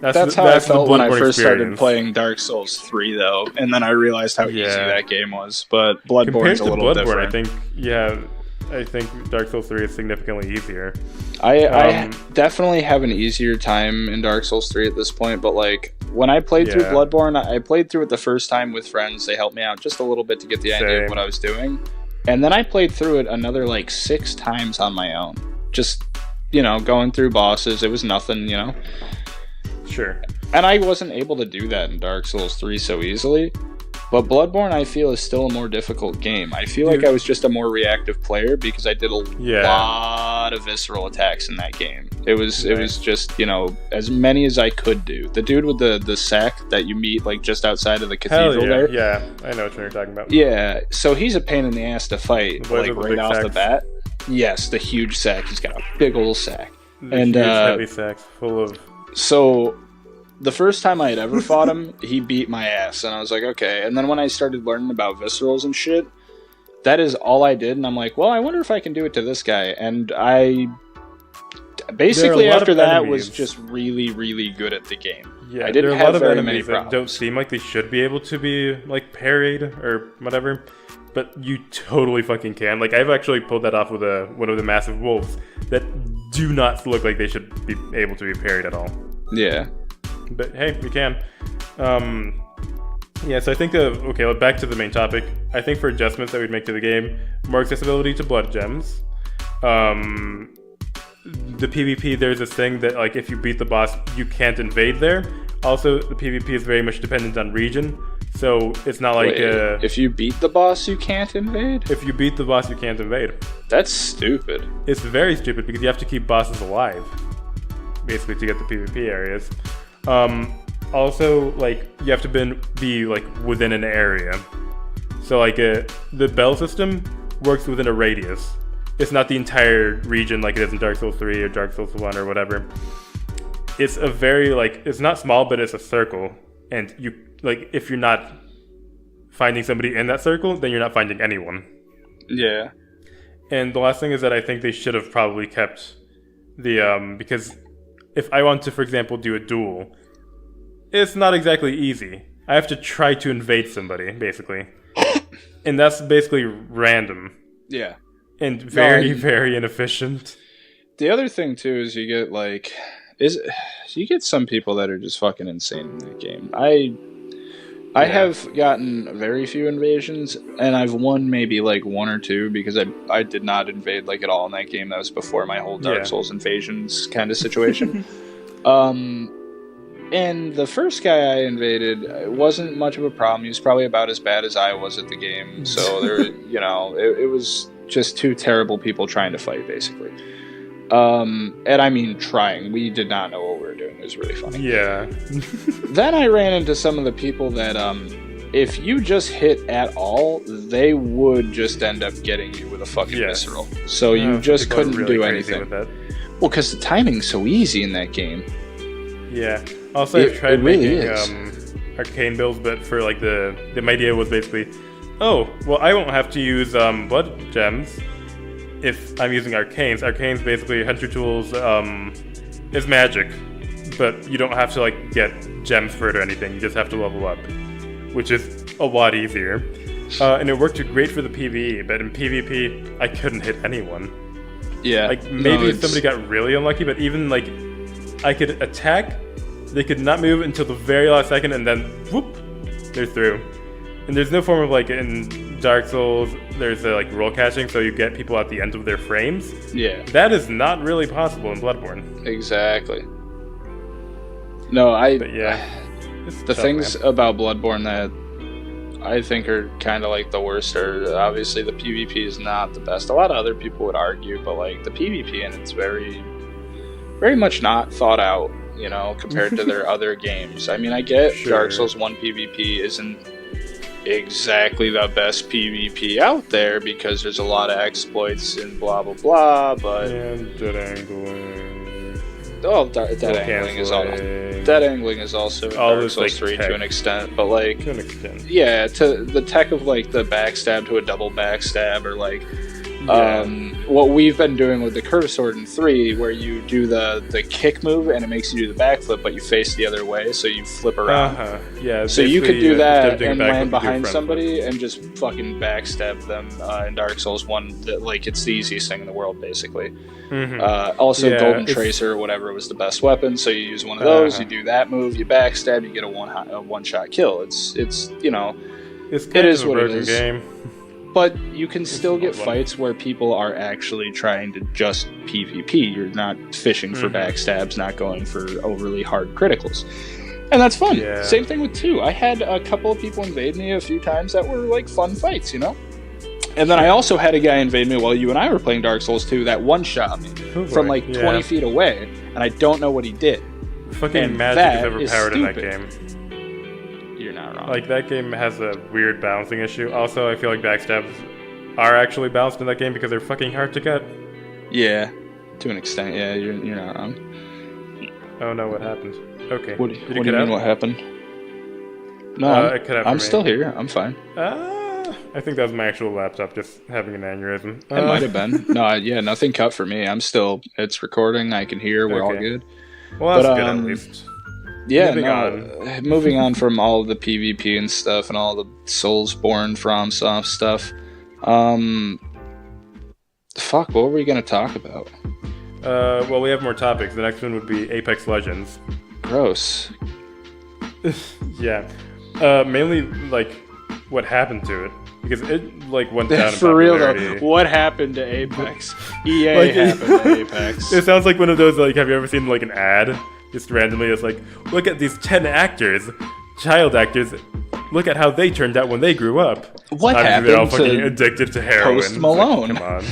That's how I felt when I first started playing Dark Souls 3, though, and then I realized how easy that game was. But Bloodborne's a little different. I think Dark Souls 3 is significantly easier. I definitely have an easier time in Dark Souls 3 at this point, but like when I played through Bloodborne, I played through it the first time with friends. They helped me out just a little bit to get the idea of what I was doing. And then I played through it another like 6 times on my own. Just, going through bosses. It was nothing, Sure. And I wasn't able to do that in Dark Souls 3 so easily. But Bloodborne, I feel, is still a more difficult game. I feel like I was just a more reactive player because I did a lot of visceral attacks in that game. It was just, as many as I could do. The dude with the sack that you meet like just outside of the cathedral there. Yeah, I know what you're talking about. Yeah, so he's a pain in the ass to fight, like right off the bat. Yes, the huge sack. He's got a big old sack. Huge heavy sacks full of... So, the first time I had ever fought him, he beat my ass, and I was like, okay. And then when I started learning about viscerals and shit, that is all I did, and I'm like, well, I wonder if I can do it to this guy. And I basically after that was just really, really good at the game. Yeah, I didn't have very many problems. That don't seem like they should be able to be like parried or whatever, but you totally fucking can. Like I've actually pulled that off with one of the massive wolves that do not look like they should be able to be parried at all. Yeah. But hey, we can. So I think back to the main topic. I think for adjustments that we'd make to the game, more accessibility to blood gems. The PvP, there's this thing that like if you beat the boss, you can't invade there. Also, the PvP is very much dependent on region. So it's not like if you beat the boss, you can't invade? If you beat the boss, you can't invade. That's stupid. It's very stupid because you have to keep bosses alive, basically, to get the PvP areas. Also, like, you have to be like within an area. So like the bell system works within a radius. It's not the entire region like it is in Dark Souls 3 or Dark Souls 1 or whatever. It's a very it's not small, but it's a circle. And you if you're not finding somebody in that circle, then you're not finding anyone. Yeah. And the last thing is that I think they should have probably kept the because if I want to, for example, do a duel, it's not exactly easy. I have to try to invade somebody, basically. And that's basically random. Yeah. And very, very inefficient. The other thing, too, is you get, you get some people that are just fucking insane in that game. I have gotten very few invasions, and I've won maybe, 1 or 2, because I did not invade, at all in that game. That was before my whole Dark Souls invasions kind of situation. And the first guy I invaded, it wasn't much of a problem. He was probably about as bad as I was at the game. So, it was just 2 terrible people trying to fight, basically. And I mean trying. We did not know what we were doing. It was really funny. Yeah. Then I ran into some of the people that, if you just hit at all, they would just end up getting you with a fucking visceral. So you just couldn't really do anything. With that. Well, because the timing's so easy in that game. Yeah. Also, I've tried making arcane builds, but for the idea was basically, I won't have to use blood gems if I'm using arcanes. Arcanes basically hunter tools is magic, but you don't have to get gems for it or anything. You just have to level up, which is a lot easier. And it worked great for the PvE, but in PvP I couldn't hit anyone. Yeah, maybe somebody got really unlucky, but even I could attack. They could not move until the very last second, and then whoop, they're through. And there's no form of in Dark Souls, there's roll catching, so you get people at the end of their frames. Yeah. That is not really possible in Bloodborne. Exactly. No, But yeah. The things about Bloodborne that I think are kind of like the worst are obviously the PvP is not the best. A lot of other people would argue, but like the PvP and it's very, very much not thought out, compared to their other games. I mean, I get Dark Souls 1 PvP isn't exactly the best PvP out there because there's a lot of exploits and blah blah blah, but dead angling. Dead angling is also in Dark Souls 3 to an extent, but like to an extent. Yeah, to the tech of like the backstab to a double backstab or like what we've been doing with the curved sword in 3, where you do the kick move and it makes you do the backflip, but you face the other way, so you flip around. Yeah. So you could do that and land behind somebody and just fucking backstab them in Dark Souls 1. Like it's the easiest thing in the world, basically. Also, Golden Tracer or whatever was the best weapon, so you use one of those. You do that move, you backstab, you get a one-shot kill. It is what it is. Game. But you can still get fights where people are actually trying to just PvP. You're not fishing for backstabs, not going for overly hard criticals. And that's fun. Yeah. Same thing with 2. I had a couple of people invade me a few times that were like fun fights, And then I also had a guy invade me while you and I were playing Dark Souls 2 that one-shot me from like 20 feet away, and I don't know what he did. Fucking magic is overpowered in that game. You're not wrong. Like, that game has a weird balancing issue. Also, I feel like backstabs are actually balanced in that game because they're fucking hard to get. Yeah, to an extent, yeah, you're not wrong. Oh no, what happened? Okay. What do you mean, what happened? No, I'm still here. I'm fine. I think that was my actual laptop just having an aneurysm. It might have been. No, nothing cut for me. It's recording. I can hear. We're all good. Well, that's good at least. Yeah, moving on from all of the PvP and stuff and all the Soulsborne FromSoft stuff. What were we going to talk about? Well, we have more topics. The next one would be Apex Legends. Gross. Yeah. Mainly, like, what happened to it. Because it, like, went down in For real, though. What happened to Apex? EA happened to Apex. It sounds like one of those, like, have you ever seen, like, an ad? Just randomly, it's like, look at these 10 actors, child actors. Look at how they turned out when they grew up. What happened they're all fucking addicted to heroin. Post Malone? Like, come on.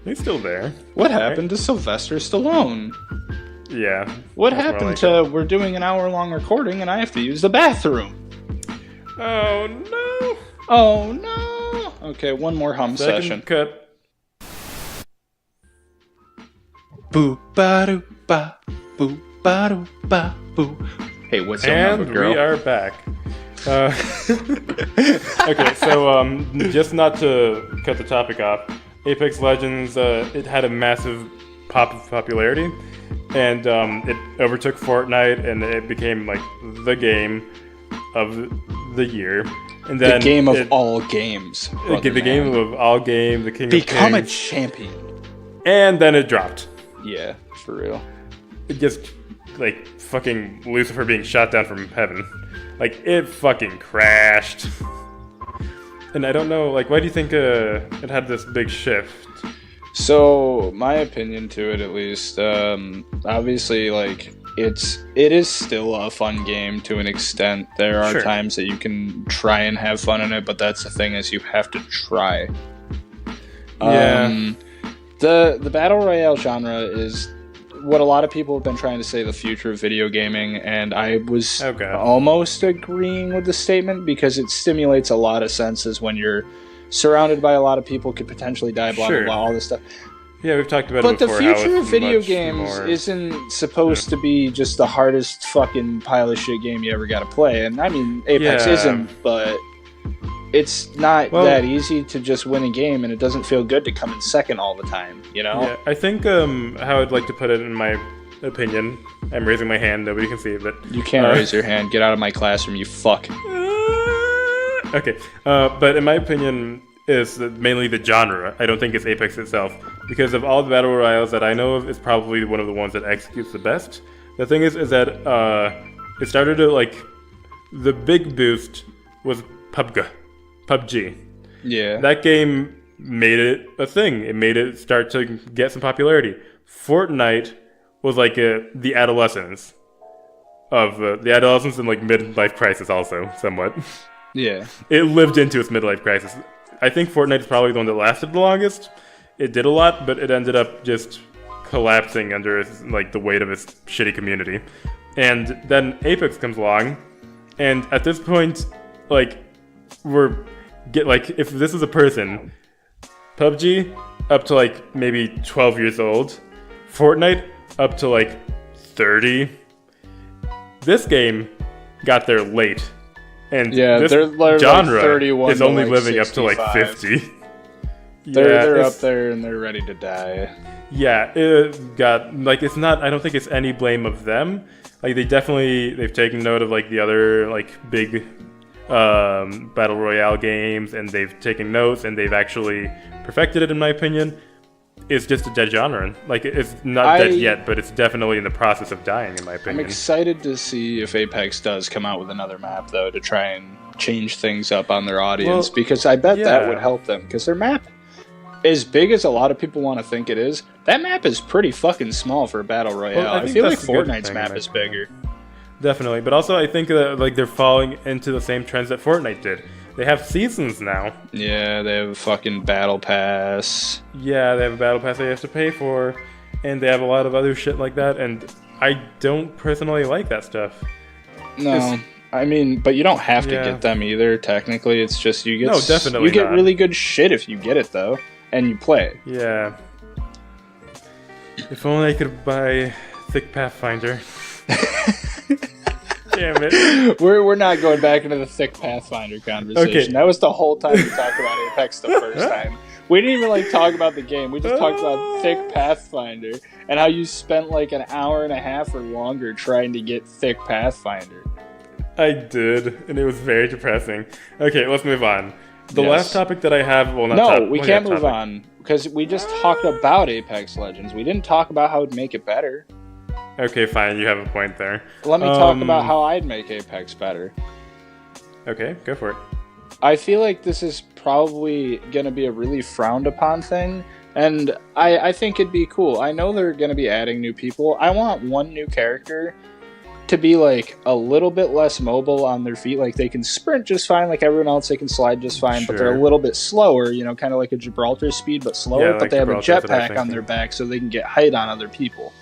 He's still there. What happened to Sylvester Stallone? Yeah. What happened to we're doing an hour-long recording and I have to use the bathroom? Oh, no. Oh, no. Okay, one more hum session. Cut. Boo-ba-doo-ba. Boo, ba, ba, boo. Hey, what's up, and girl? We are back. Okay, so just not to cut the topic off, Apex Legends, it had a massive pop of popularity, and it overtook Fortnite, and it became like the game of the year. And then the game of all games. The game of all games, the king Become of a champion. And then it dropped. Yeah, for real. It just, like, fucking Lucifer being shot down from heaven. Like, it fucking crashed. And I don't know, like, why do you think it had this big shift? So, my opinion to it, at least, obviously, like, it is still a fun game to an extent. There are times that you can try and have fun in it, but that's the thing, is you have to try. Yeah. The Battle Royale genre is what a lot of people have been trying to say the future of video gaming, and I was almost agreeing with the statement because it stimulates a lot of senses when you're surrounded by a lot of people, could potentially die, blah, blah, blah, all this stuff. Yeah, we've talked about it before. But the future of video games isn't supposed to be just the hardest fucking pile of shit game you ever got to play. And I mean, Apex isn't, but it's not that easy to just win a game, and it doesn't feel good to come in second all the time, Yeah, I think how I'd like to put it in my opinion, I'm raising my hand, nobody can see it, but... You can't raise your hand, get out of my classroom, you fuck. Okay, but in my opinion, is mainly the genre. I don't think it's Apex itself, because of all the battle royales that I know of, it's probably one of the ones that executes the best. The thing is that it started to, like, the big boost was PUBG. Yeah. That game made it a thing. It made it start to get some popularity. Fortnite was like the adolescence of the adolescence and like midlife crisis also somewhat. Yeah. It lived into its midlife crisis. I think Fortnite is probably the one that lasted the longest. It did a lot, but it ended up just collapsing under like the weight of its shitty community. And then Apex comes along, and at this point, like, if this is a person, PUBG up to like maybe 12 years old, Fortnite up to like 30. This game got there late, and this genre is only living up to like 50. They're up there and they're ready to die. Yeah, it got like it's not. I don't think it's any blame of them. Like they've taken note of like the other like big battle royale games, and they've taken notes and they've actually perfected it. In my opinion, it's just a dead genre. Like it's not dead yet, but it's definitely in the process of dying. In my opinion, I'm excited to see if Apex does come out with another map though to try and change things up on their audience, because I bet that would help them, because their map, as big as a lot of people want to think it is, that map is pretty fucking small for a battle royale. Well, I feel like Fortnite's map is bigger. Definitely, but also I think that like they're falling into the same trends that Fortnite did. They have seasons now. Yeah, they have a fucking battle pass. Yeah, they have a battle pass they have to pay for, and they have a lot of other shit like that, and I don't personally like that stuff. No. I mean, but you don't have to get them either, technically. It's just you get definitely you get really good shit if you get it though. And you play. Yeah. If only I could buy Thick Pathfinder. Damn it. We're not going back into the Thick Pathfinder conversation. Okay. That was the whole time we talked about Apex the first time. We didn't even like talk about the game. We just talked about Thick Pathfinder and how you spent like an hour and a half or longer trying to get Thick Pathfinder. I did, and it was very depressing. Okay, let's move on. The last topic that I have... we can't move on, because we just talked about Apex Legends. We didn't talk about how to make it better. Okay, fine, you have a point there. Let me talk about how I'd make Apex better. Okay, go for it. I feel like this is probably going to be a really frowned upon thing, and I think it'd be cool. I know they're going to be adding new people. I want one new character to be like a little bit less mobile on their feet. Like they can sprint just fine like everyone else, they can slide just fine, but they're a little bit slower, kind of like a Gibraltar speed but slower, but they have a jetpack on their back so they can get height on other people.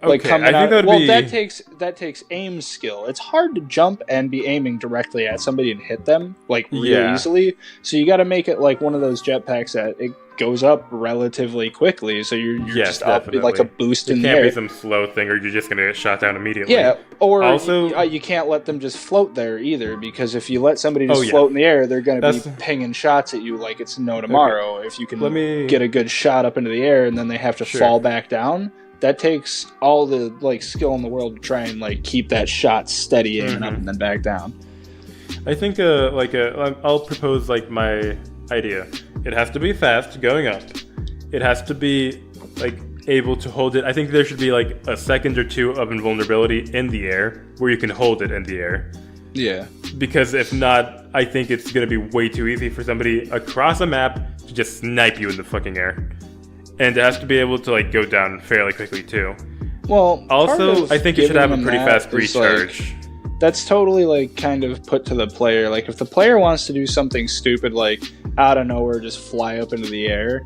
Like coming out, that takes aim skill. It's hard to jump and be aiming directly at somebody and hit them like real easily. So you got to make it like one of those jetpacks that it goes up relatively quickly. So you're just up like a boost in the air. It can't be some slow thing, or you're just gonna get shot down immediately. Yeah, or also you can't let them just float there either, because if you let somebody just float in the air, they're gonna be pinging shots at you like it's no tomorrow. If you can get a good shot up into the air and then they have to fall back down. That takes all the like skill in the world to try and like keep that shot steady aiming up and then back down. I think I'll propose like my idea. It has to be fast going up. It has to be like able to hold it. I think there should be like a second or two of invulnerability in the air where you can hold it in the air. Yeah. Because if not, I think it's going to be way too easy for somebody across a map to just snipe you in the fucking air. And it has to be able to like go down fairly quickly too. Well, also I think it should have a pretty fast recharge. Like, that's totally like kind of put to the player. Like if the player wants to do something stupid like out of nowhere just fly up into the air,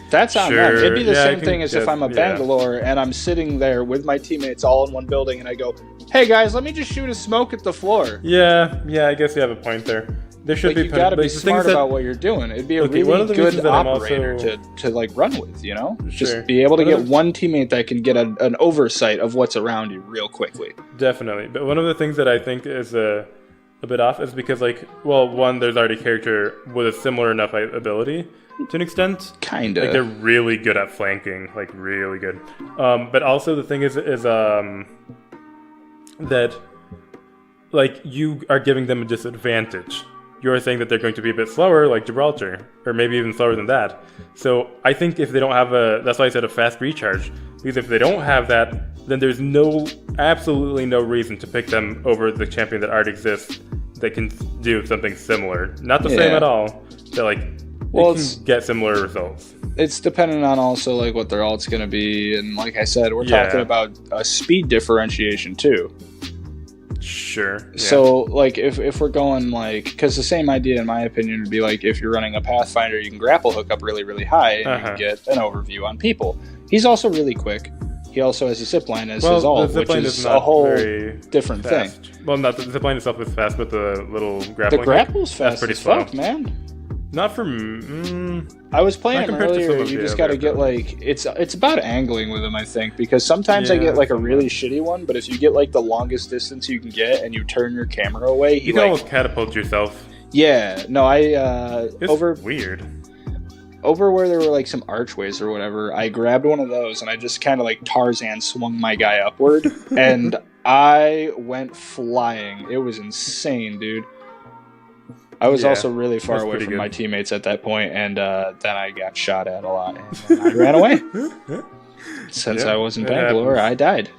that's on them. It'd be the same thing as if I'm a Bangalore and I'm sitting there with my teammates all in one building and I go, "Hey guys, let me just shoot a smoke at the floor." Yeah, I guess you have a point there. There should be. You got to be smart about what you're doing. It'd be a really good operator to like run with. Just be able to get one teammate that can get an oversight of what's around you real quickly. Definitely, but one of the things that I think is a bit off is because one, there's already a character with a similar enough ability to an extent. Kinda. Like they're really good at flanking, like really good. But also the thing is that like you are giving them a disadvantage. You're saying that they're going to be a bit slower, like Gibraltar, or maybe even slower than that. So I think if they don't have that's why I said a fast recharge, because if they don't have that, then there's absolutely no reason to pick them over the champion that already exists that can do something similar. Not the same at all, but can get similar results. It's dependent on also like what their ult's going to be, and like I said, we're talking about a speed differentiation too. Sure. Yeah. So, like, if we're going, like, because the same idea, in my opinion, would be like if you're running a Pathfinder, you can grapple hook up really, really high, and you can get an overview on people. He's also really quick. He also has a zipline as his ult, which is a whole different thing. Well, not the zipline itself is fast, but the little grappling. The grapple's fast as fuck, man. Not for I was playing him earlier. You just got to get like it's about angling with him, I think, because sometimes I get like a really shitty one, but if you get like the longest distance you can get and you turn your camera away, you can almost catapult yourself. Yeah, no, it's weird. Over where there were like some archways or whatever, I grabbed one of those and I just kind of like Tarzan swung my guy upward, and I went flying. It was insane, dude. I was also really far away from my teammates at that point, and then I got shot at a lot, and I ran away. Since I was in Bangalore, I died.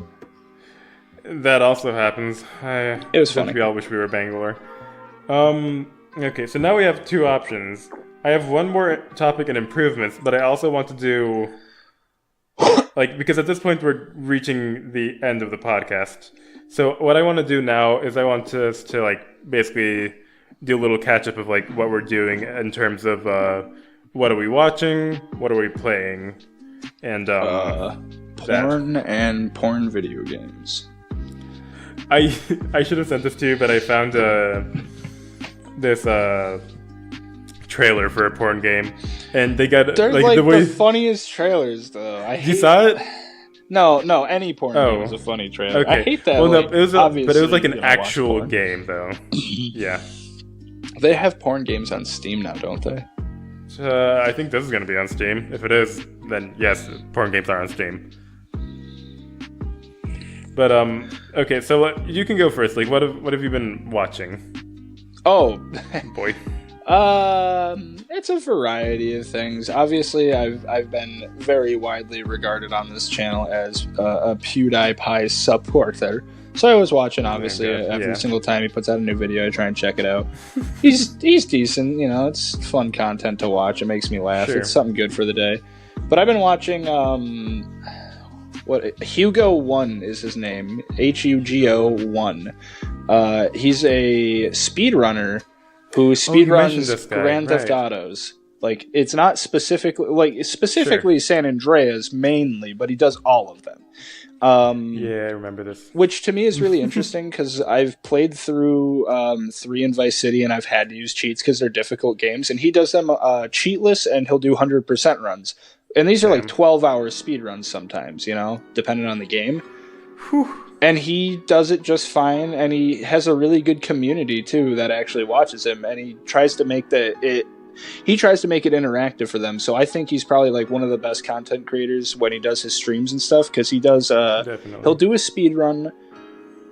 That also happens. It was funny. We all wish we were Bangalore. Okay, so now we have two options. I have one more topic and improvements, but I also want to do... because at this point we're reaching the end of the podcast. So what I want to do now is I want us to, basically... do a little catch-up of what we're doing in terms of what are we watching, what are we playing, and porn and porn video games. I should have sent this to you, but I found this trailer for a porn game, and they got they're the funniest trailers though. You saw it? No, any porn game is a funny trailer. Okay. I hate that. Well, no, it was like an actual game though. Yeah. They have porn games on Steam now, don't they? I think this is going to be on Steam. If it is, then yes, porn games are on Steam. But okay, so you can go first. What have you been watching? Oh, boy. It's a variety of things. Obviously, I've been very widely regarded on this channel as a PewDiePie supporter. So I was watching, obviously, every single time he puts out a new video, I try and check it out. He's decent, it's fun content to watch. It makes me laugh. Sure. It's something good for the day. But I've been watching, Hugo1 is his name. Hugo1. He's a speedrunner who speedruns Grand Theft Autos. It's not specifically San Andreas mainly, but he does all of them. Yeah, I remember this. Which to me is really interesting because I've played through 3 in Vice City and I've had to use cheats because they're difficult games. And he does them cheatless and he'll do 100% runs. And these are 12-hour speed runs sometimes, depending on the game. Whew. And he does it just fine. And he has a really good community too that actually watches him. And he tries to make it interactive for them. So I think he's probably one of the best content creators when he does his streams and stuff, because he does he'll do a speed run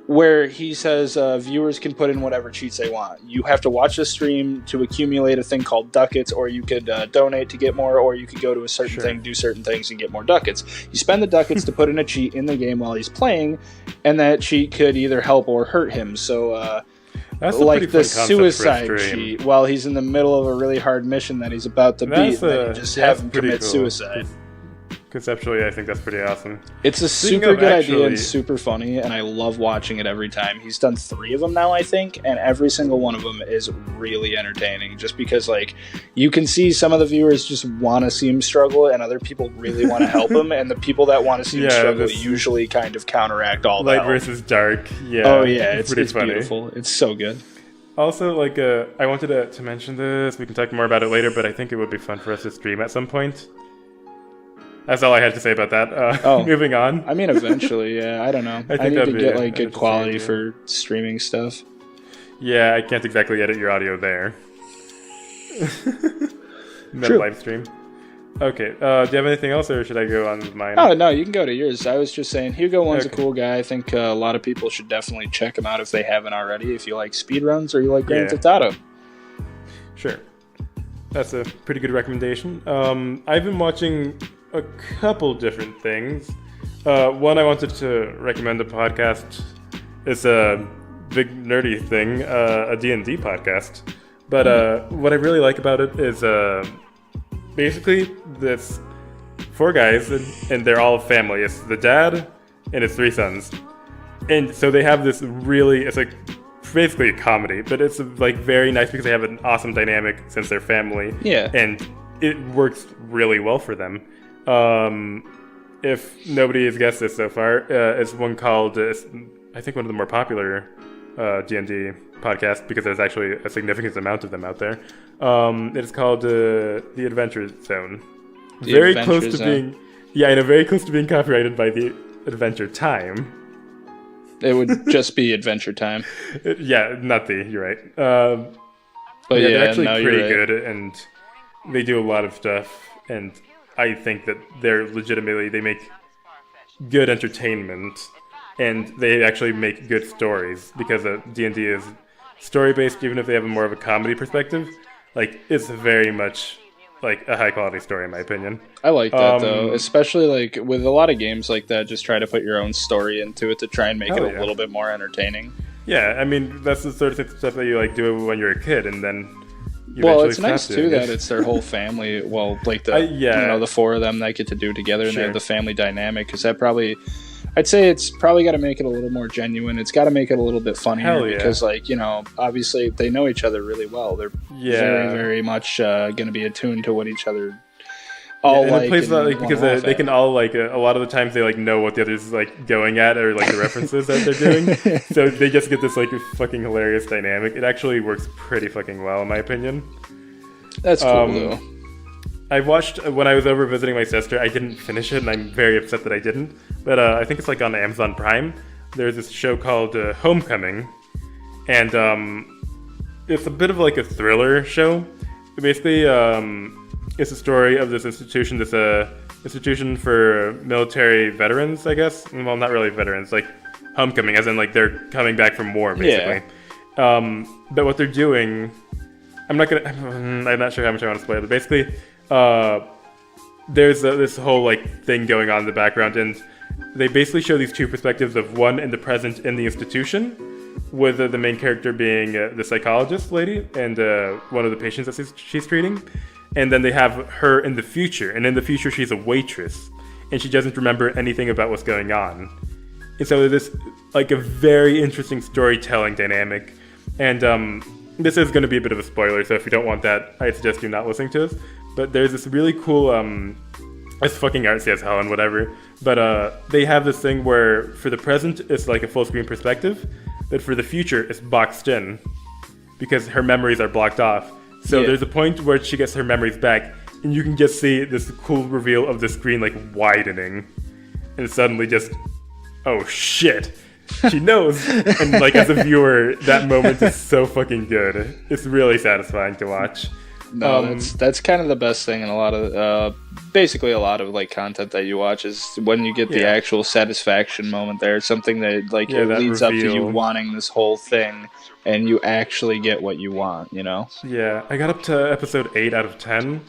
where he says viewers can put in whatever cheats they want. You have to watch the stream to accumulate a thing called ducats, or you could donate to get more, or you could go to a certain thing, do certain things, and get more ducats. You spend the ducats to put in a cheat in the game while he's playing, and that cheat could either help or hurt him. So that's the suicide cheat while he's in the middle of a really hard mission that he's about to beat, and then you just have him commit suicide. Conceptually, I think that's pretty awesome. It's a super good idea and super funny, and I love watching it every time. He's done 3 of them now, I think, and every single one of them is really entertaining, just because you can see some of the viewers just want to see him struggle, and other people really want to help him, and the people that want to see him struggle usually kind of counteract all that. Light versus dark. Yeah. Oh yeah, it's beautiful. It's so good. Also, I wanted to mention this. We can talk more about it later, but I think it would be fun for us to stream at some point. That's all I had to say about that. Moving on. I mean, eventually, yeah. I don't know. I need to get good quality for streaming stuff. Yeah, I can't exactly edit your audio there. True. Live stream. Okay. Do you have anything else, or should I go on with mine? Oh, no, you can go to yours. I was just saying, Hugo1's a cool guy. I think a lot of people should definitely check him out if they haven't already, if you like speedruns or you like Grand Theft Auto. Sure. That's a pretty good recommendation. I've been watching a couple different things. One, I wanted to recommend a podcast. It's a big nerdy thing, a D&D podcast. But what I really like about it is basically this 4 guys, and they're all family. It's the dad and his 3 sons. And so they have this really, it's like basically a comedy, but it's like very nice because they have an awesome dynamic since they're family. Yeah. And it works really well for them. If nobody has guessed this so far, it's one called, I think one of the more popular D&D podcasts, because there's actually a significant amount of them out there. It's called The Adventure Zone. Very close to being copyrighted by The Adventure Time. It would just be Adventure Time. Yeah, not the, you're right. But yeah, they're actually pretty good, and they do a lot of stuff, and I think that they make good entertainment, and they actually make good stories, because D&D is story-based, even if they have more of a comedy perspective. Like, it's very much like a high-quality story, in my opinion. I like that, though, especially like with a lot of games like that, just try to put your own story into it to try and make it a little bit more entertaining. Yeah, I mean, that's the sort of stuff that you like do when you're a kid, and then it's nice too that it's their whole family. Well, like the four of them that get to do together, and they have the family dynamic. Because I'd say it's probably got to make it a little more genuine. It's got to make it a little bit funnier because, obviously they know each other really well. They're very, very much going to be attuned to what each other all like. Because they can all a lot of the times they know what the other's going at, or the references that they're doing. So they just get this fucking hilarious dynamic. It actually works pretty fucking well, in my opinion. That's cool though. I watched when I was over visiting my sister. I didn't finish it, and I'm very upset that I didn't. But I think it's on Amazon Prime. There's this show called Homecoming, and it's a bit of a thriller show. Basically, it's a story of this institution, institution for military veterans, I guess. Well, not really veterans, homecoming, as in they're coming back from war, basically. Yeah. But what they're doing, I'm not sure how much I want to spoil it. But basically, there's this whole thing going on in the background, and they basically show these two perspectives of one in the present in the institution, with the main character being the psychologist lady and one of the patients that she's treating. And then they have her in the future, and in the future she's a waitress, and she doesn't remember anything about what's going on. And so there's a very interesting storytelling dynamic, and this is going to be a bit of a spoiler, so if you don't want that, I suggest you not listening to us. But there's this really cool, it's fucking artsy as hell and whatever, but they have this thing where for the present it's a full screen perspective, but for the future it's boxed in, because her memories are blocked off. So there's a point where she gets her memories back, and you can just see this cool reveal of the screen widening, and suddenly just, oh shit, she knows. And as a viewer, that moment is so fucking good. It's really satisfying to watch. No, that's kind of the best thing in a lot of basically a lot of content that you watch is when you get the actual satisfaction moment there. It's something that it leads up to you wanting this whole thing, and you actually get what you want, Yeah, I got up to episode 8 out of 10,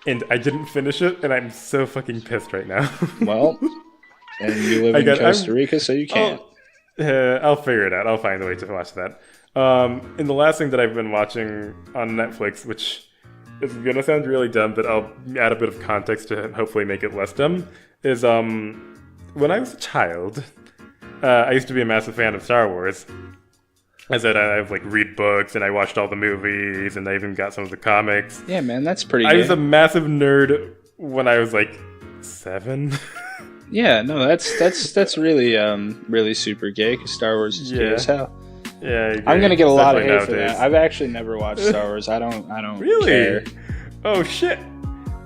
and I didn't finish it, and I'm so fucking pissed right now. Well, and you live in Costa Rica, so you can't. I'll figure it out. I'll find a way to watch that. And the last thing that I've been watching on Netflix, which is going to sound really dumb, but I'll add a bit of context to hopefully make it less dumb, is when I was a child, I used to be a massive fan of Star Wars. I said I read books, and I watched all the movies, and I even got some of the comics. Yeah, man, that's pretty good. I was a massive nerd when I was 7. Yeah, no, that's really really super gay, because Star Wars is gay as hell. Yeah, I'm gonna get a lot of hate for that. I've actually never watched Star Wars. I don't really care. Oh shit.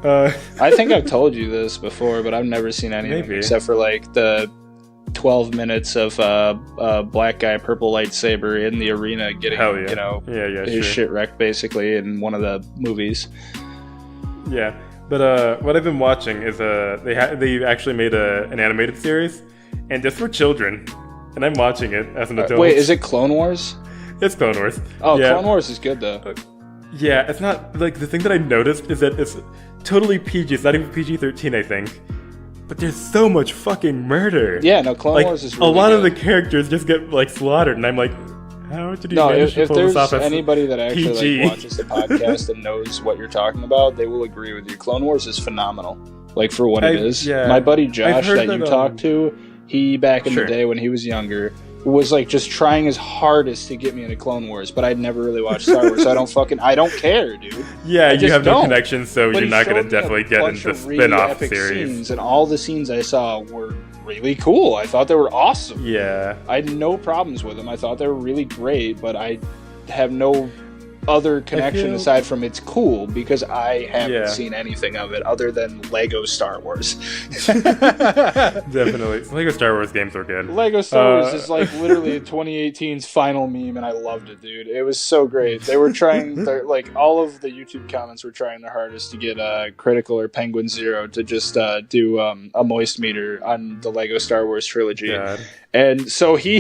I think I've told you this before, but I've never seen anything except for the 12 minutes of a black guy, purple lightsaber in the arena getting his shit wrecked basically in one of the movies. Yeah, but what I've been watching is they actually made an animated series, and it's for children. And I'm watching it as an adult. Wait, is it Clone Wars? It's Clone Wars. Oh, yeah. Clone Wars is good, though. Yeah, it's not... the thing that I noticed is that it's totally PG. It's not even PG-13, I think. But there's so much fucking murder. Yeah, no, Clone Wars is really a lot good. of the characters just get, slaughtered. And I'm like, how did you manage to pull this off as anybody that actually PG? Watches the podcast and knows what you're talking about, they will agree with you. Clone Wars is phenomenal. For what it is. Yeah. My buddy Josh that you talked to... he back in the day when he was younger was like just trying his hardest to get me into Clone Wars, but I'd never really watched Star Wars, so I don't care, dude. Yeah, you have no connection, so you're not going to definitely get into the spin-off series. Scenes, and all the scenes I saw were really cool. I thought they were awesome. Yeah. I had no problems with them. I thought they were really great, but I have no other connection aside from it's cool because I haven't seen anything of it other than Lego Star Wars. Definitely. Lego Star Wars games are good. Lego Star Wars is like literally 2018's final meme, and I loved it, dude. It was so great. They were trying, like, all of the YouTube comments were trying their hardest to get Critical or Penguin Zero to just do a moist meter on the Lego Star Wars trilogy. God. And so he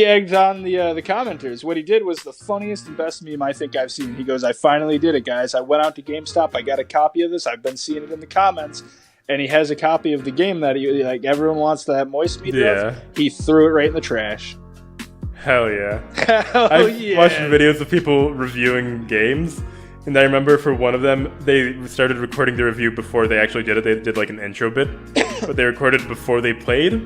egged on the commenters. What he did was the funniest and best meme I think I've seen. He goes, "I finally did it, guys. I went out to GameStop. I got a copy of this. I've been seeing it in the comments." And he has a copy of the game that he like everyone wants to have moist meter of. He threw it right in the trash. Hell yeah. I've watched videos of people reviewing games. And I remember for one of them, they started recording the review before they actually did it. They did like an intro bit, but they recorded before they played.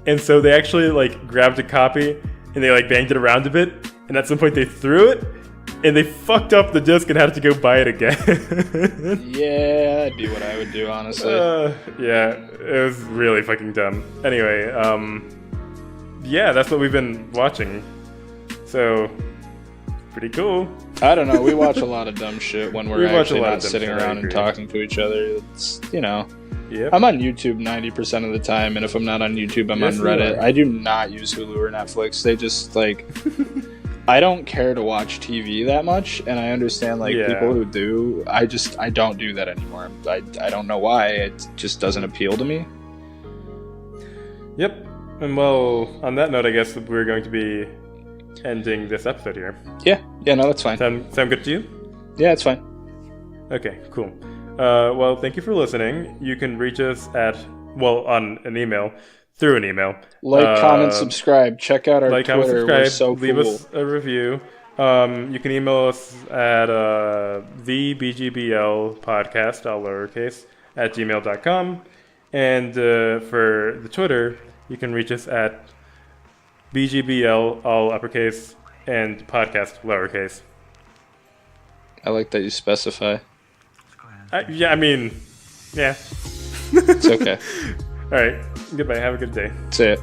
And so they actually like grabbed a copy and they like banged it around a bit. And at some point they threw it and they fucked up the disc and had to go buy it again. Yeah, that'd be what I would do, honestly. Yeah, it was really fucking dumb. Anyway, yeah, that's what we've been watching. So, pretty cool. I don't know. We watch a lot of dumb shit when we're actually not sitting around and talking to each other. It's, you know. Yep. I'm on YouTube 90% of the time, and if I'm not on YouTube, I'm on Reddit. I do not use Hulu or Netflix. They just, like... I don't care to watch TV that much, and I understand, like, people who do. I don't do that anymore. I don't know why. It just doesn't appeal to me. Yep. And, well, on that note, I guess we're going to be ending this episode here. Yeah, no, that's fine. Sound good to you? Yeah, it's fine. Okay, cool. Well, thank you for listening. You can reach us on an email, through an email. Like, comment, subscribe. Check out our Twitter. Comment, subscribe. We're so leave cool. us a review. You can email us at the BGBL podcast, all lowercase, at gmail.com. And for the Twitter, you can reach us at BGBL, all uppercase, and podcast, lowercase. I like that you specify. Yeah. It's okay. All right. Goodbye. Have a good day. See ya.